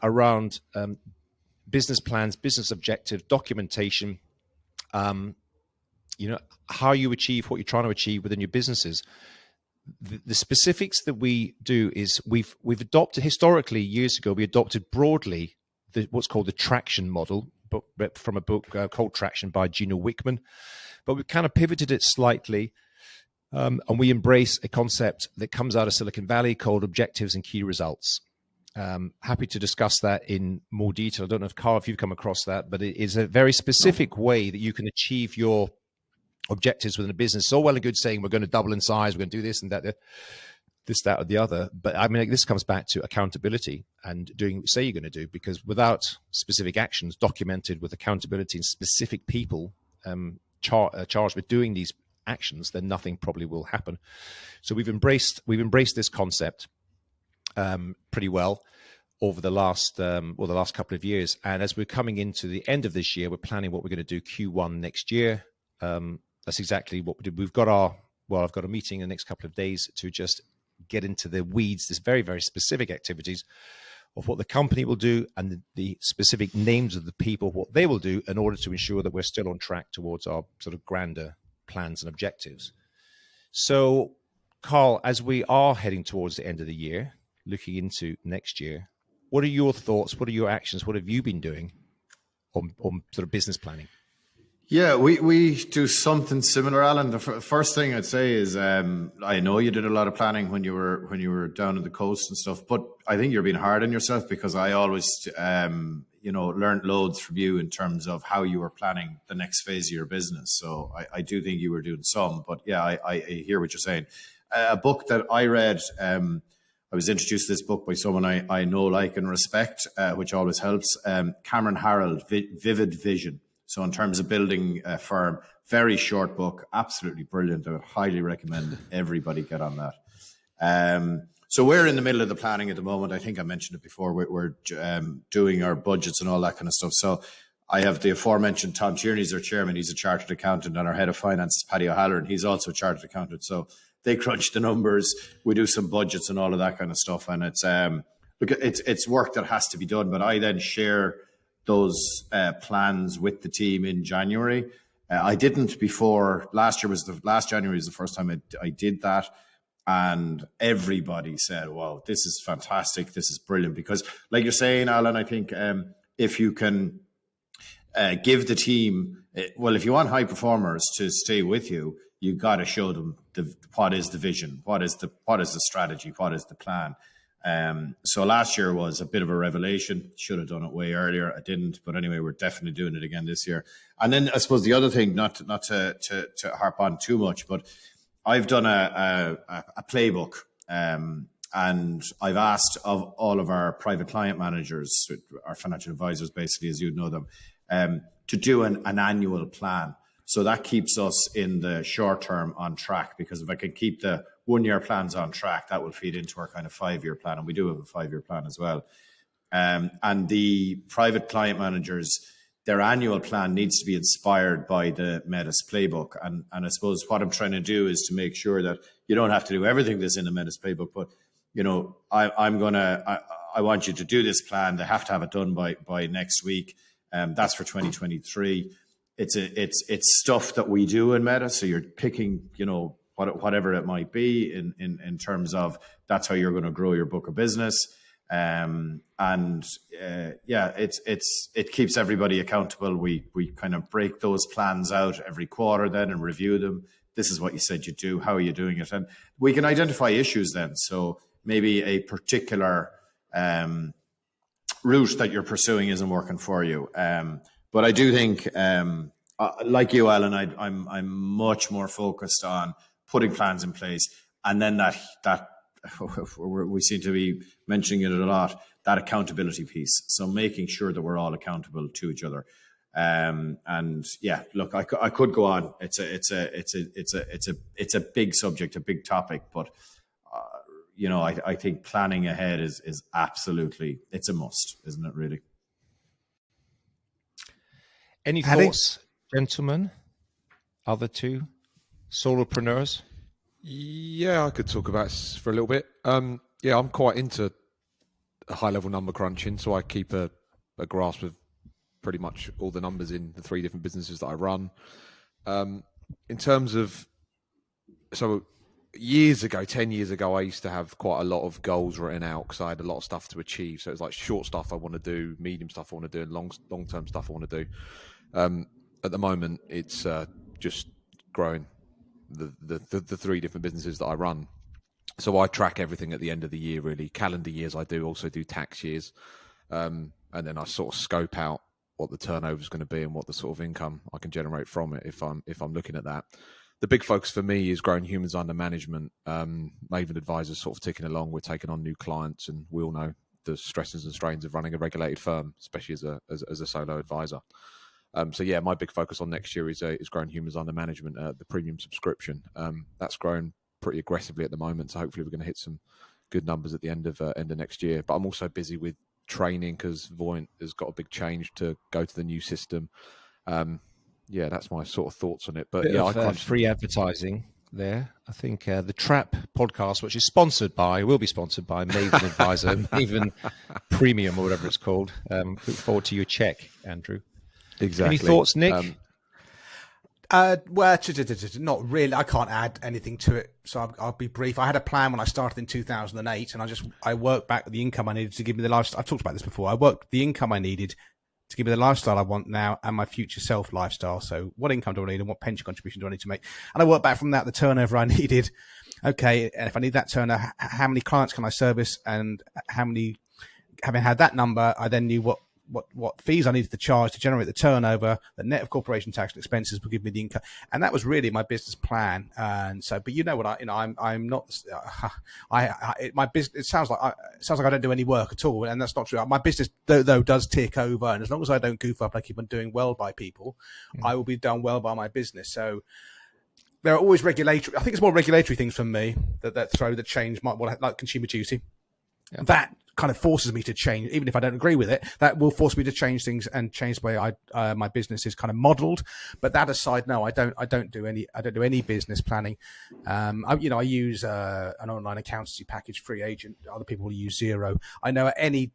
around business plans, business objective, documentation, how you achieve what you're trying to achieve within your businesses. The specifics that we do is we've adopted, historically, years ago, we adopted broadly what's called the traction model, from a book called Traction by Gino Wickman. But we've kind of pivoted it slightly, and we embrace a concept that comes out of Silicon Valley called objectives and key results. Happy to discuss that in more detail. I don't know if, Carl, if you've come across that, but it is a very specific way that you can achieve your objectives within a business. It's all well and good saying we're going to double in size, we're going to do this and that, that, or the other. But I mean, this comes back to accountability and doing what you say you're going to do, because without specific actions documented with accountability and specific people charged with doing these actions, then nothing probably will happen. So we've embraced this concept pretty well over the last couple of years. And as we're coming into the end of this year, we're planning what we're going to do Q1 next year. That's exactly what we did. I've got a meeting in the next couple of days to just get into the weeds, this very, very specific activities of what the company will do and the specific names of the people, what they will do in order to ensure that we're still on track towards our sort of grander plans and objectives. So, Carl, as we are heading towards the end of the year, looking into next year, what are your thoughts? What are your actions? What have you been doing on sort of business planning? Yeah, we do something similar, Alan. The first thing I'd say is I know you did a lot of planning when you were down on the coast and stuff, but I think you're being hard on yourself, because I always learned loads from you in terms of how you were planning the next phase of your business. So I do think you were doing some, but yeah, I hear what you're saying. A book that I read, I was introduced to this book by someone I know, like, and respect, which always helps. Cameron Harrold, Vivid Vision. So in terms of building a firm, very short book, absolutely brilliant. I would highly recommend everybody get on that. So we're in the middle of the planning at the moment. I think I mentioned it before. We're doing our budgets and all that kind of stuff. So I have the aforementioned Tom Tierney's our chairman. He's a chartered accountant, and our head of finance is Paddy O'Halloran. He's also a chartered accountant. So they crunch the numbers. We do some budgets and all of that kind of stuff. And it's work that has to be done. But I then share those plans with the team in January. I didn't before. Last January was the first time I did that. And everybody said, wow, this is fantastic. This is brilliant. Because like you're saying, Alan, I think if you can give the team, if you want high performers to stay with you, you got to show them what is the vision, what is the strategy, what is the plan. So last year was a bit of a revelation. Should have done it way earlier. I didn't, but anyway, we're definitely doing it again this year. And then I suppose the other thing, not to harp on too much, but I've done a playbook, and I've asked of all of our private client managers, our financial advisors, basically, as you know them, to do an annual plan. So that keeps us in the short term on track, because if I can keep the 1 year plans on track, that will feed into our kind of 5-year plan. And we do have a 5-year plan as well. And the private client managers, their annual plan needs to be inspired by the Metis playbook. And I suppose what I'm trying to do is to make sure that you don't have to do everything that's in the Metis playbook, but I want you to do this plan. They have to have it done by next week. That's for 2023. It's stuff that we do in Metis. So you're picking, whatever it might be in terms of that's how you're going to grow your book of business. It keeps everybody accountable. We kind of break those plans out every quarter then and review them. This is what you said you do. How are you doing it? And we can identify issues then. So maybe a particular route that you're pursuing isn't working for you. But I do think, like you, Alan, I'm much more focused on putting plans in place, and then that we seem to be mentioning it a lot, that accountability piece. So making sure that we're all accountable to each other. And yeah, look, I could go on. It's a big subject, a big topic, but I think planning ahead is absolutely, it's a must, isn't it? Really. Any thoughts, gentlemen? Other two solopreneurs? Yeah, I could talk about this for a little bit. I'm quite into high-level number crunching, so I keep a grasp of pretty much all the numbers in the 3 different businesses that I run. In terms of, so years ago, 10 years ago, I used to have quite a lot of goals written out because I had a lot of stuff to achieve. So it's like short stuff I want to do, medium stuff I want to do, and long-term stuff I want to do. At the moment, it's just growing the 3 different businesses that I run. So I track everything at the end of the year, really. Calendar years, I also do tax years. And then I sort of scope out what the turnover is going to be and what the sort of income I can generate from it if I'm looking at that. The big focus for me is growing humans under management. Maven Advisors sort of ticking along. We're taking on new clients, and we all know the stresses and strains of running a regulated firm, especially as a solo advisor. My big focus on next year is growing humans under management, the premium subscription. That's growing pretty aggressively at the moment, so hopefully we're going to hit some good numbers at the end of next year. But I'm also busy with training because Voyant has got a big change to go to the new system. That's my sort of thoughts on it. But I crunch free advertising there. I think the Trap podcast, which is will be sponsored by Maven Advisor, Maven Premium or whatever it's called. Look forward to your check, Andrew. Exactly. Any thoughts, Nick? Well, not really. I can't add anything to it, so I'll be brief. I had a plan when I started in 2008, and I worked back the income I needed to give me the lifestyle. I've talked about this before. I worked the income I needed to give me the lifestyle I want now and my future self lifestyle. So what income do I need and what pension contribution do I need to make? And I worked back from that, the turnover I needed. Okay, and if I need that turnover, how many clients can I service, and having had that number, I then knew what fees I needed to charge to generate the turnover, the net of corporation tax and expenses would give me the income. And that was really my business plan. And so, but you know what, I'm not, my business, it sounds like I don't do any work at all. And that's not true. My business though does tick over. And as long as I don't goof up, I keep on doing well by people, I will be done well by my business. So there are always regulatory, I think it's more regulatory things for me that change like consumer duty. Yeah. That kind of forces me to change, even if I don't agree with it. That will force me to change things and change the way my business is kind of modelled. But that aside, no, I don't do any business planning. I use an online accountancy package, Free Agent. Other people will use Xero. I know at any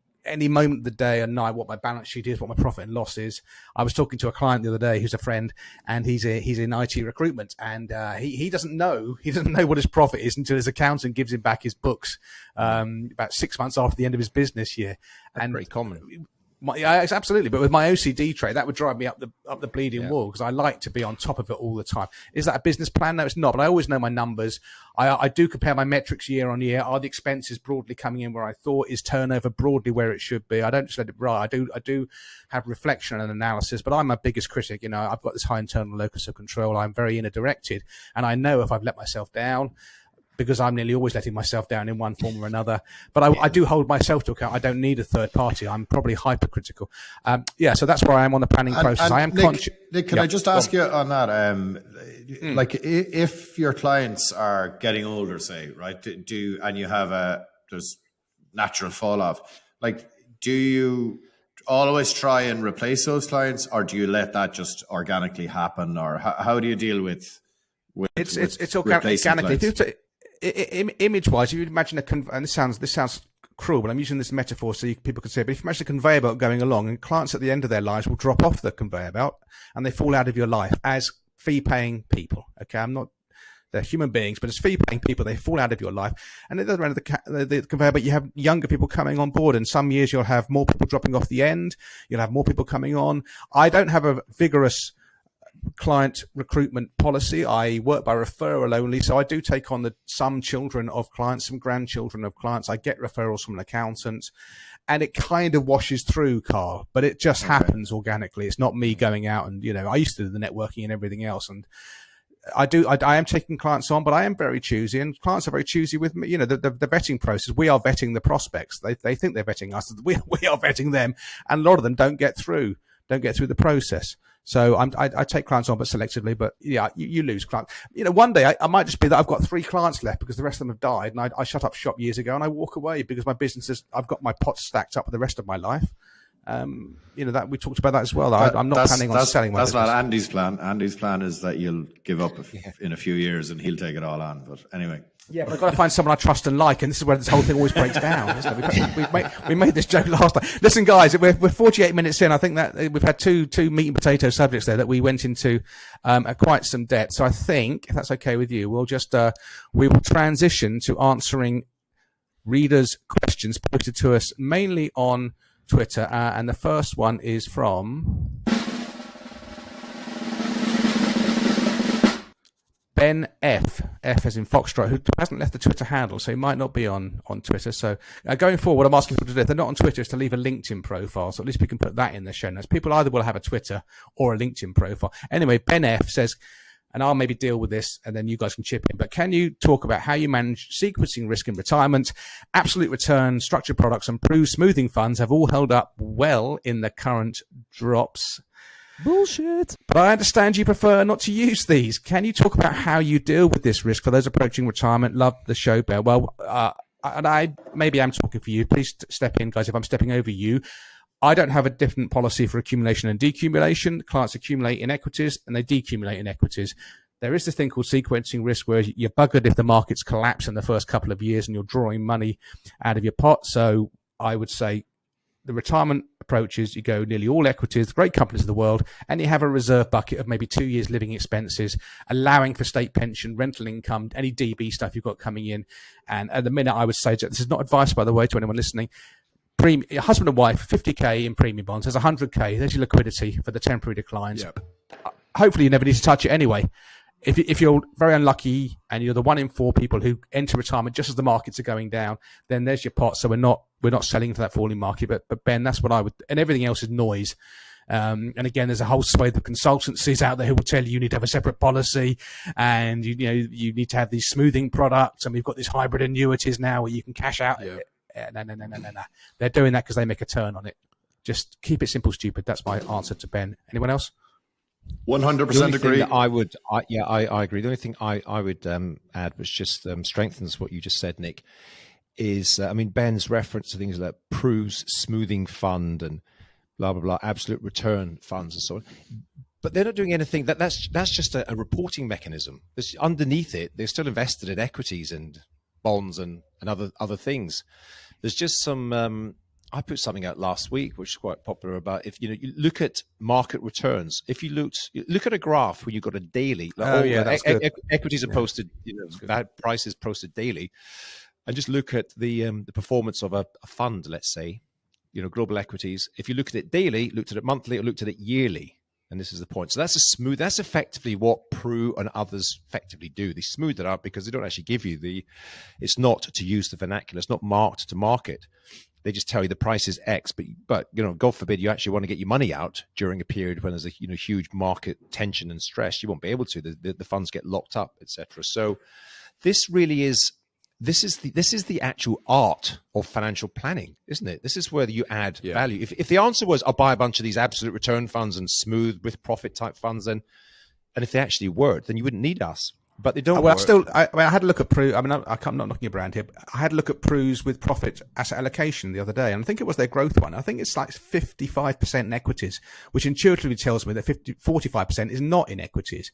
moment of the day and night what my balance sheet is, what my profit and loss is. I was talking to a client the other day who's a friend, and he's in IT recruitment, and he doesn't know what his profit is until his accountant gives him back his books about 6 months after the end of his business year. That's very common. Yeah, absolutely. But with my OCD trait, that would drive me up the bleeding wall, because I like to be on top of it all the time. Is that a business plan? No, it's not. But I always know my numbers. I do compare my metrics year on year. Are the expenses broadly coming in where I thought? Is turnover broadly where it should be? I don't just let it ride. I do have reflection and analysis, but I'm my biggest critic. I've got this high internal locus of control. I'm very inner directed, and I know if I've let myself down, because I'm nearly always letting myself down in one form or another. But I do hold myself to account. I don't need a third party. I'm probably hypercritical. So that's where I am on the planning process. I am conscious. Nick, can I just ask you on that? Like, if your clients are getting older, say, right, and you have there's natural fall off, like, do you always try and replace those clients, or do you let that just organically happen, or how do you deal with it's organically? Image-wise, if you imagine and this sounds cruel, but I'm using this metaphor so people can see it. But if you imagine a conveyor belt going along, and clients at the end of their lives will drop off the conveyor belt and they fall out of your life as fee-paying people. Okay, they're human beings, but as fee-paying people, they fall out of your life. And at the other end of the conveyor belt, you have younger people coming on board. And some years you'll have more people dropping off the end. You'll have more people coming on. I don't have a vigorous client recruitment policy. I work by referral only, so I do take on some children of clients, some grandchildren of clients. I get referrals from an accountant, and it kind of washes through, Carl, but it just happens organically. It's not me going out and, I used to do the networking and everything else, and I am taking clients on, but I am very choosy, and clients are very choosy with me. The vetting process, we are vetting the prospects. They think they're vetting us. We are vetting them, and a lot of them don't get through the process. So I take clients on, but selectively. But yeah, you lose clients. One day I might just be that I've got 3 clients left because the rest of them have died, and I shut up shop years ago and I walk away because my business I've got my pots stacked up for the rest of my life. That we talked about that as well. I'm not planning on selling my business. That's not Andy's plan. Andy's plan is that you'll give up in a few years and he'll take it all on. But anyway. Yeah, but I've got to find someone I trust and like, and this is where this whole thing always breaks down, isn't it? We made this joke last time. Listen, guys, we're 48 minutes in. I think that we've had two meat and potato subjects there that we went into at quite some depth. So I think, if that's okay with you, we'll just we will transition to answering readers' questions posted to us mainly on Twitter, and the first one is from Ben F as in Foxtrot, who hasn't left the Twitter handle, so he might not be on Twitter. So going forward, I'm asking people to do, if they're not on Twitter, is to leave a LinkedIn profile. So at least we can put that in the show notes. People either will have a Twitter or a LinkedIn profile. Anyway, Ben F says, and I'll maybe deal with this and then you guys can chip in, but can you talk about how you manage sequencing risk in retirement? Absolute return, structured products, and proof smoothing funds have all held up well in the current drops. Bullshit. But I understand you prefer not to use these. Can you talk about how you deal with this risk for those approaching retirement? Love the show, Bear. Well, and I maybe I'm talking for you. Please step in, guys, if I'm stepping over you. I don't have a different policy for accumulation and decumulation. Clients accumulate in equities and they decumulate in equities. There is this thing called sequencing risk where you're buggered if the markets collapse in the first couple of years and you're drawing money out of your pot. So I would say the retirement approach is you go nearly all equities, the great companies of the world, and you have a reserve bucket of maybe 2 years living expenses, allowing for state pension, rental income, any DB stuff you've got coming in. And at the minute, I would say, this is not advice, by the way, to anyone listening, husband and wife, 50k in premium bonds, there's 100k, there's your liquidity for the temporary declines. Yep. Hopefully you never need to touch it anyway. If you're very unlucky and you're the 1 in 4 people who enter retirement just as the markets are going down, then there's your pot. So we're not selling into that falling market. But Ben, that's what I would, and everything else is noise. And again, there's a whole swathe of consultancies out there who will tell you need to have a separate policy, and you need to have these smoothing products, and we've got these hybrid annuities now where you can cash out. Yeah. No. They're doing that because they make a turn on it. Just keep it simple, stupid. That's my answer to Ben. Anyone else? 100% agree. I agree. The only thing I would add, which just strengthens what you just said, Nick, is Ben's reference to things like Pru's smoothing fund and blah blah blah, absolute return funds and so on. But they're not doing anything. That's just a reporting mechanism. Underneath it, they're still invested in equities and bonds and other things. There's just some. I put something out last week, which is quite popular, about if you look at market returns. If you look at a graph where you've got a daily, equities are posted, that prices posted daily, and just look at the performance of a fund, let's say, global equities. If you look at it daily, looked at it monthly, or looked at it yearly. And this is the point. So that's effectively what Pru and others effectively do. They smooth it out because they don't actually give you it's not, to use the vernacular, it's not marked to market. They just tell you the price is X, but God forbid you actually want to get your money out during a period when there's a huge market tension and stress. You won't be able to. The funds get locked up, etc. So this really is this is the actual art of financial planning, isn't it? This is where you add value. If the answer was I'll buy a bunch of these absolute return funds and smooth with profit type funds, and if they actually worked, then you wouldn't need us. But they don't. Well, work. I had a look at Pru. I'm not knocking your brand here. But I had a look at Pru's with profit asset allocation the other day, and I think it was their growth one. I think it's like 55% in equities, which intuitively tells me that 45% is not in equities.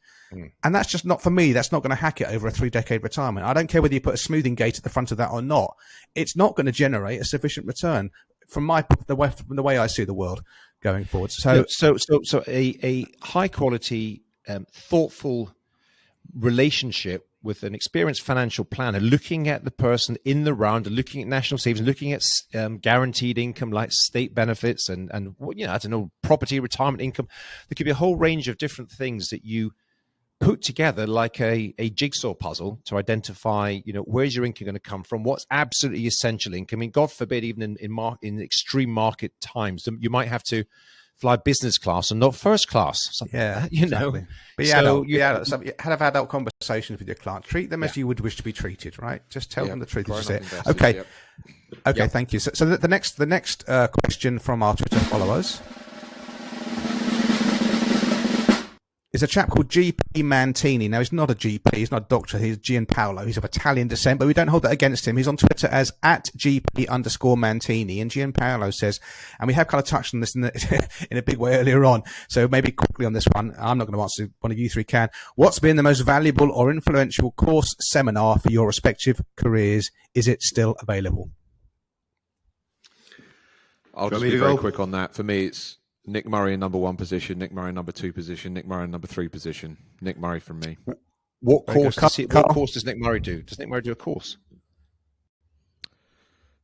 And that's just not, for me, that's not going to hack it over a 3-decade retirement. I don't care whether you put a smoothing gate at the front of that or not. It's not going to generate a sufficient return from the way I see the world going forward. So a high quality, thoughtful relationship with an experienced financial planner, looking at the person in the round, looking at national savings, looking at guaranteed income like state benefits and I don't know, property, retirement income. There could be a whole range of different things that you put together like a jigsaw puzzle to identify, where's your income going to come from, what's absolutely essential income. I mean, God forbid, even in extreme market times, you might have to fly business class and not first class. Exactly. Be adult. So have adult conversations with your client. Treat them as you would wish to be treated, right? Just tell them the truth. Okay. Okay. Thank you. So the next question from our Twitter followers is a chap called GP Mantini. Now, he's not a GP, he's not a doctor, he's Gianpaolo. He's of Italian descent, but we don't hold that against him. He's on Twitter as @GP_Mantini. And Gianpaolo says, and we have kind of touched on this in a big way earlier on, so maybe quickly on this one, I'm not going to answer, one of you three can. What's been the most valuable or influential course seminar for your respective careers? Is it still available? I'll just be very quick on that. For me, it's Nick Murray in number 1 position, Nick Murray in number 2 position, Nick Murray in number 3 position. Nick Murray from me. What course does Nick Murray do? Does Nick Murray do a course?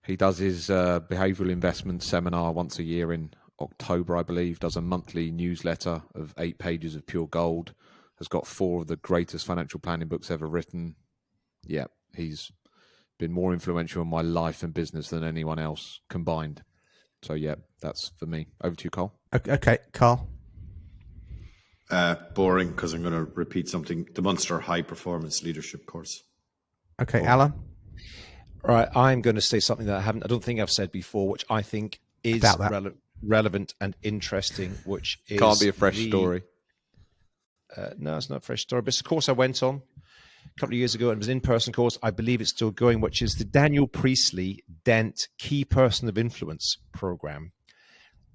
He does his behavioural investment seminar once a year in October, I believe. Does a monthly newsletter of 8 pages of pure gold. Has got 4 of the greatest financial planning books ever written. Yeah, he's been more influential in my life and business than anyone else combined. So, yeah, that's for me. Over to you, Carl. Okay, Carl. Boring, because I'm going to repeat something. The Munster High Performance Leadership course. Okay, Alan. All right, I'm going to say something that I don't think I've said before, which I think is relevant and interesting, which is... Can't be a fresh story. No, it's not a fresh story, but it's a course I went on a couple of years ago, and it was an in-person course. I believe it's still going, which is the Daniel Priestley Dent Key Person of Influence program.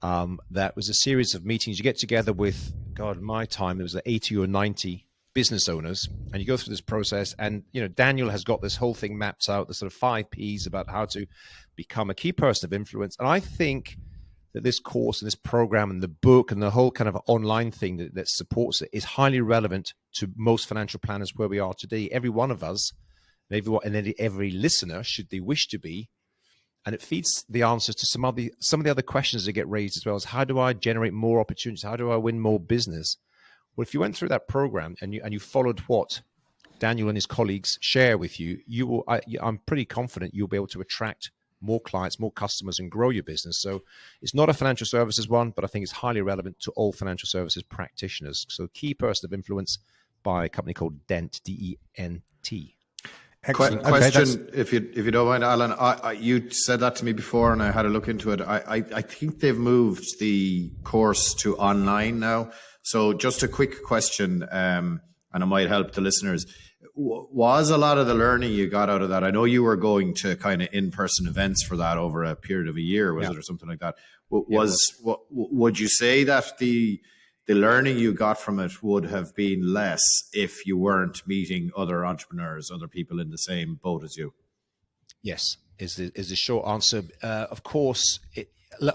That was a series of meetings. You get together with, God, my time, there was 80 or 90 business owners, and you go through this process. And, Daniel has got this whole thing mapped out, the sort of 5 Ps about how to become a key person of influence. And I think that this course and this program and the book and the whole kind of online thing that supports it is highly relevant to most financial planners where we are today. Every one of us, and every listener, should they wish to be. And it feeds the answers to some of the other questions that get raised as well as, how do I generate more opportunities? How do I win more business? Well, if you went through that program and you followed what Daniel and his colleagues share with you, I'm pretty confident you'll be able to attract more clients, more customers, and grow your business. So it's not a financial services one, but I think it's highly relevant to all financial services practitioners. So Key Person of Influence by a company called Dent, D-E-N-T. Excellent. Question, if you don't mind, Alan, you said that to me before and I had a look into it. I think they've moved the course to online now. So just a quick question, and it might help the listeners. Was a lot of the learning you got out of that? I know you were going to kind of in-person events for that over a period of a year, was it, or something like that? Would you say that the learning you got from it would have been less if you weren't meeting other entrepreneurs, other people in the same boat as you? Yes, is the short answer. Of course,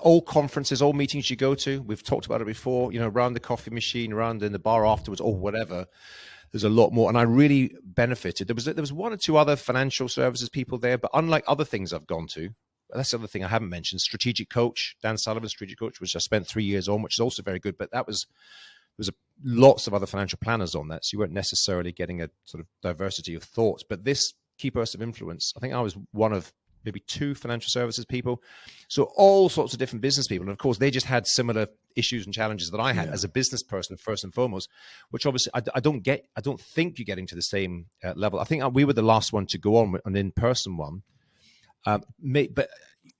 all conferences, all meetings you go to, we've talked about it before, around the coffee machine, around in the bar afterwards, or whatever. There's a lot more, and I really benefited. There was one or two other financial services people there, but unlike other things I've gone to, that's the other thing I haven't mentioned. Strategic Coach, Dan Sullivan, Strategic Coach, which I spent 3 years on, which is also very good. But there was lots of other financial planners on that, so you weren't necessarily getting a sort of diversity of thoughts. But this Key Person of Influence, I think I was one of maybe 2 financial services people. So all sorts of different business people. And of course, they just had similar issues and challenges that I had as a business person, first and foremost, which obviously I don't think you're getting to the same level. I think we were the last one to go on an in-person one. But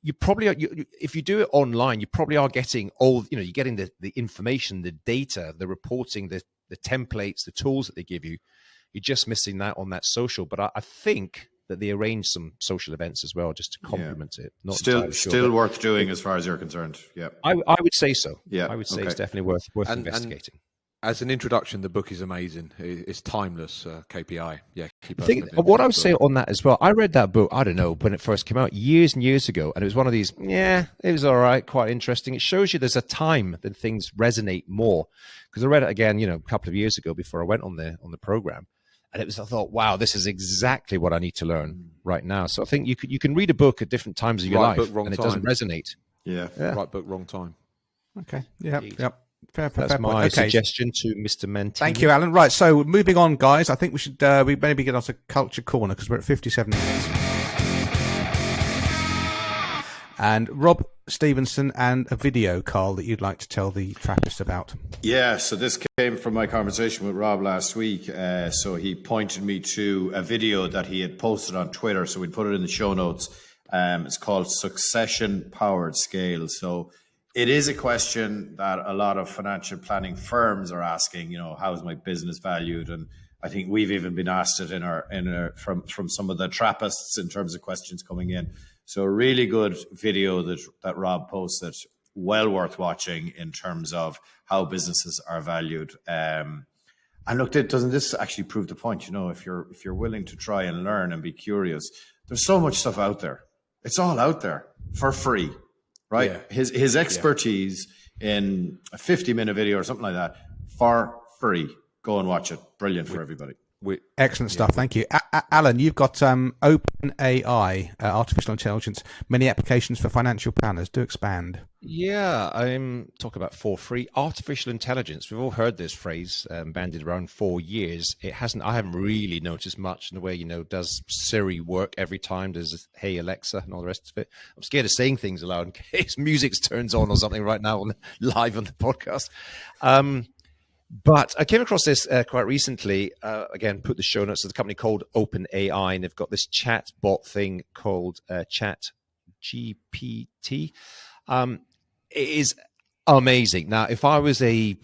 you probably are, if you do it online, you probably are getting you're getting the information, the data, the reporting, the templates, the tools that they give you. You're just missing that on that social. But I think that they arrange some social events as well, just to complement it. Not still worth doing as far as you're concerned. Yeah, I would say so. Yeah, I would say it's definitely worth investigating. As an introduction, the book is amazing. It's timeless. KPI. Yeah. I think what I would say on that as well, I read that book, I don't know, when it first came out years and years ago. And it was one of these, it was all right, quite interesting. It shows you there's a time that things resonate more. Because I read it again, a couple of years ago before I went on the program. And I thought, wow, this is exactly what I need to learn right now. So I think you can read a book at different times of your life and it doesn't resonate. Yeah. Right book, wrong time. Okay. Yep. That's my suggestion to Mr. Mentini. Thank you, Alan. Right, so moving on, guys. I think we should we maybe get on to Culture Corner because we're at 57 minutes. And Rob Stevenson and a video, Carl, that you'd like to tell the Trappists about. Yeah, so this came from my conversation with Rob last week. So he pointed me to a video that he had posted on Twitter. So we'd put it in the show notes. It's called Succession Powered Scale. So it is a question that a lot of financial planning firms are asking, how is my business valued? And I think we've even been asked it from some of the Trappists in terms of questions coming in. So a really good video that Rob posted, well worth watching in terms of how businesses are valued. And look, doesn't this actually prove the point? If you're willing to try and learn and be curious, there's so much stuff out there. It's all out there for free, right? Yeah. His expertise in a 50-minute video or something like that for free. Go and watch it. Brilliant for everybody. Excellent stuff. Thank you. Alan, you've got OpenAI, artificial intelligence, many applications for financial planners. Do expand. Yeah, I'm talking about for free artificial intelligence. We've all heard this phrase bandied around for years. I haven't really noticed much in the way, does Siri work every time? Does Hey Alexa and all the rest of it? I'm scared of saying things aloud in case music turns on or something right now live on the podcast. But I came across this quite recently. Again, put the show notes. There's a company called OpenAI, and they've got this chat bot thing called ChatGPT. It is amazing. Now, if I was right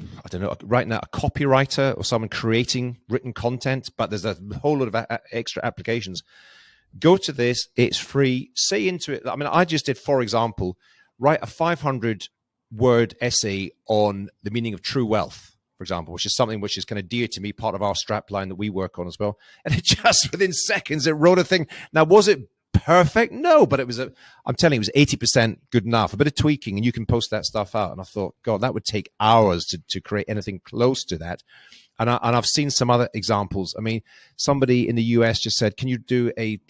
now, a copywriter or someone creating written content, but there's a whole lot of extra applications, go to this. It's free. Say into it. I just did, for example, write a 500-word essay on the meaning of true wealth, for example, which is something which is kind of dear to me, part of our strap line that we work on as well. And it just within seconds, it wrote a thing. Now, was it perfect? No, but I'm telling you, it was 80% good enough. A bit of tweaking, and you can post that stuff out. And I thought, God, that would take hours to create anything close to that. And I've seen some other examples. I mean, somebody in the US just said, "Can you do a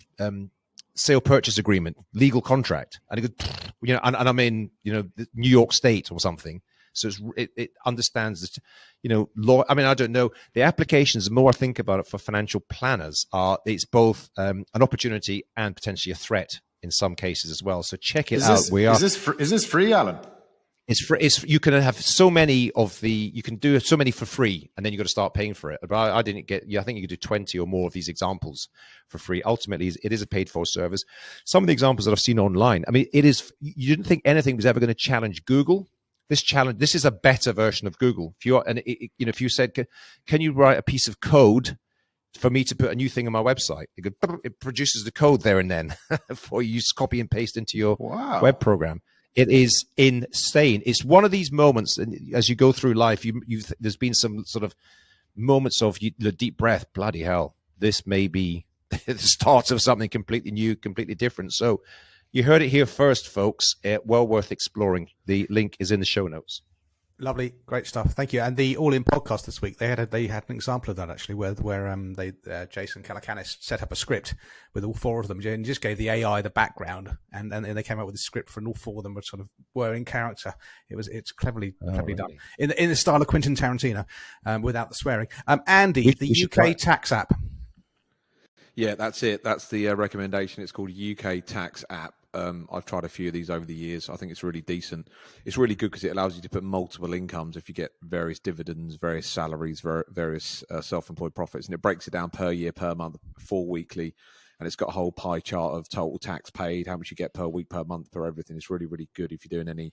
sale purchase agreement, legal contract?" And it goes, and I'm in, New York State or something. So it understands that, law. I mean, I don't know. The applications, the more I think about it for financial planners, it's both an opportunity and potentially a threat in some cases as well. So check it out. Is this free, Alan? It's free. You can have so many you can do so many for free, and then you've got to start paying for it. But I didn't get, I think you could do 20 or more of these examples for free. Ultimately, it is a paid for service. Some of the examples that I've seen online, I mean, you didn't think anything was ever going to challenge Google. This is a better version of Google. If you said, can you write a piece of code for me to put a new thing on my website? It produces the code there and then for you to copy and paste into your web program. It is insane. It's one of these moments, and as you go through life, there's been some sort of moments of the deep breath. Bloody hell, this may be the start of something completely new, completely different. So you heard it here first, folks. Well worth exploring. The link is in the show notes. Lovely, great stuff. Thank you. And the All In podcast this week, they had an example of that actually, where Jason Calacanis set up a script with all four of them, and just gave the AI the background, and they came up with a script for, and all four of them were in character. It's cleverly done in the style of Quentin Tarantino, without the swearing. Andy, the UK tax app. Yeah, that's it. That's the recommendation. It's called UK Tax App. I've tried a few of these over the years. I think it's really decent. It's really good because it allows you to put multiple incomes if you get various dividends, various salaries, various self-employed profits, and it breaks it down per year, per month, for weekly, and it's got a whole pie chart of total tax paid, how much you get per week, per month, per everything. It's really, really good if you're doing any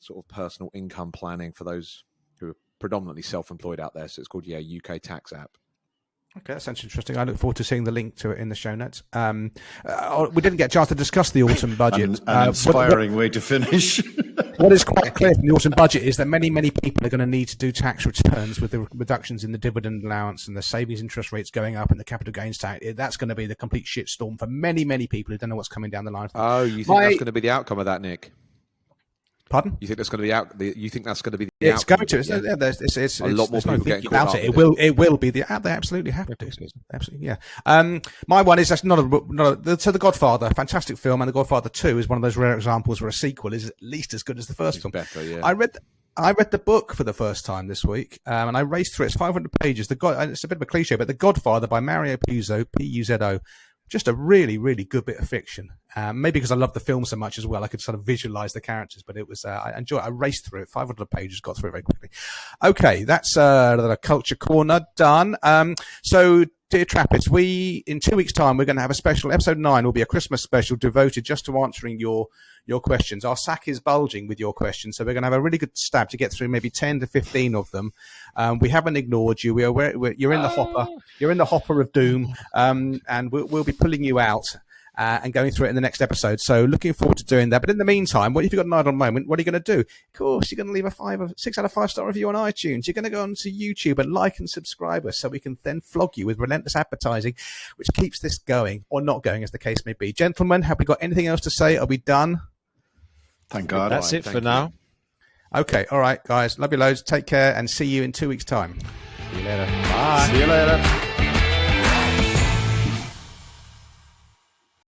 sort of personal income planning for those who are predominantly self-employed out there. So it's called UK Tax App. Okay, that sounds interesting. I look forward to seeing the link to it in the show notes. We didn't get a chance to discuss the autumn budget. An inspiring way to finish. What is quite clear from the autumn budget is that many, many people are going to need to do tax returns with the reductions in the dividend allowance and the savings interest rates going up and the capital gains tax. That's going to be the complete shitstorm for many, many people who don't know what's coming down the line. Oh, you think that's going to be the outcome of that, Nick? Pardon? You think that's going to be you think that's going to be the it's outcome? Going to. It's a lot more people getting caught up. It will be the. They absolutely have to. Absolutely, yeah. My one is so The Godfather, fantastic film, and The Godfather 2 is one of those rare examples where a sequel is at least as good as the first film. Better, yeah. I read the book for the first time this week, and I raced through it. It's 500 pages. It's a bit of a cliche, but The Godfather by Mario Puzo, Puzo. Just a really, really good bit of fiction. Maybe because I love the film so much as well, I could sort of visualize the characters. But it was I enjoyed it. I raced through it, 500 pages, got through it very quickly. Okay, that's the Culture Corner done. So, dear Trappists, in 2 weeks' time, we're going to have a special. Episode 9 will be a Christmas special devoted just to answering your questions. Our sack is bulging with your questions, so we're going to have a really good stab to get through maybe 10 to 15 of them. We haven't ignored you. You're in the hopper. You're in the hopper of doom, and we'll be pulling you out and going through it in the next episode. So looking forward to doing that. But in the meantime, what if you've got an idle moment? What are you going to do? Of course, you're going to leave a 5 or 6 out of 5 star review on iTunes. You're going to go onto YouTube and like and subscribe us so we can then flog you with relentless advertising, which keeps this going or not going, as the case may be. Gentlemen, have we got anything else to say? Are we done? Thank God. That's it for now. Okay. All right, guys. Love you loads. Take care and see you in 2 weeks' time. See you later. Bye. See you later.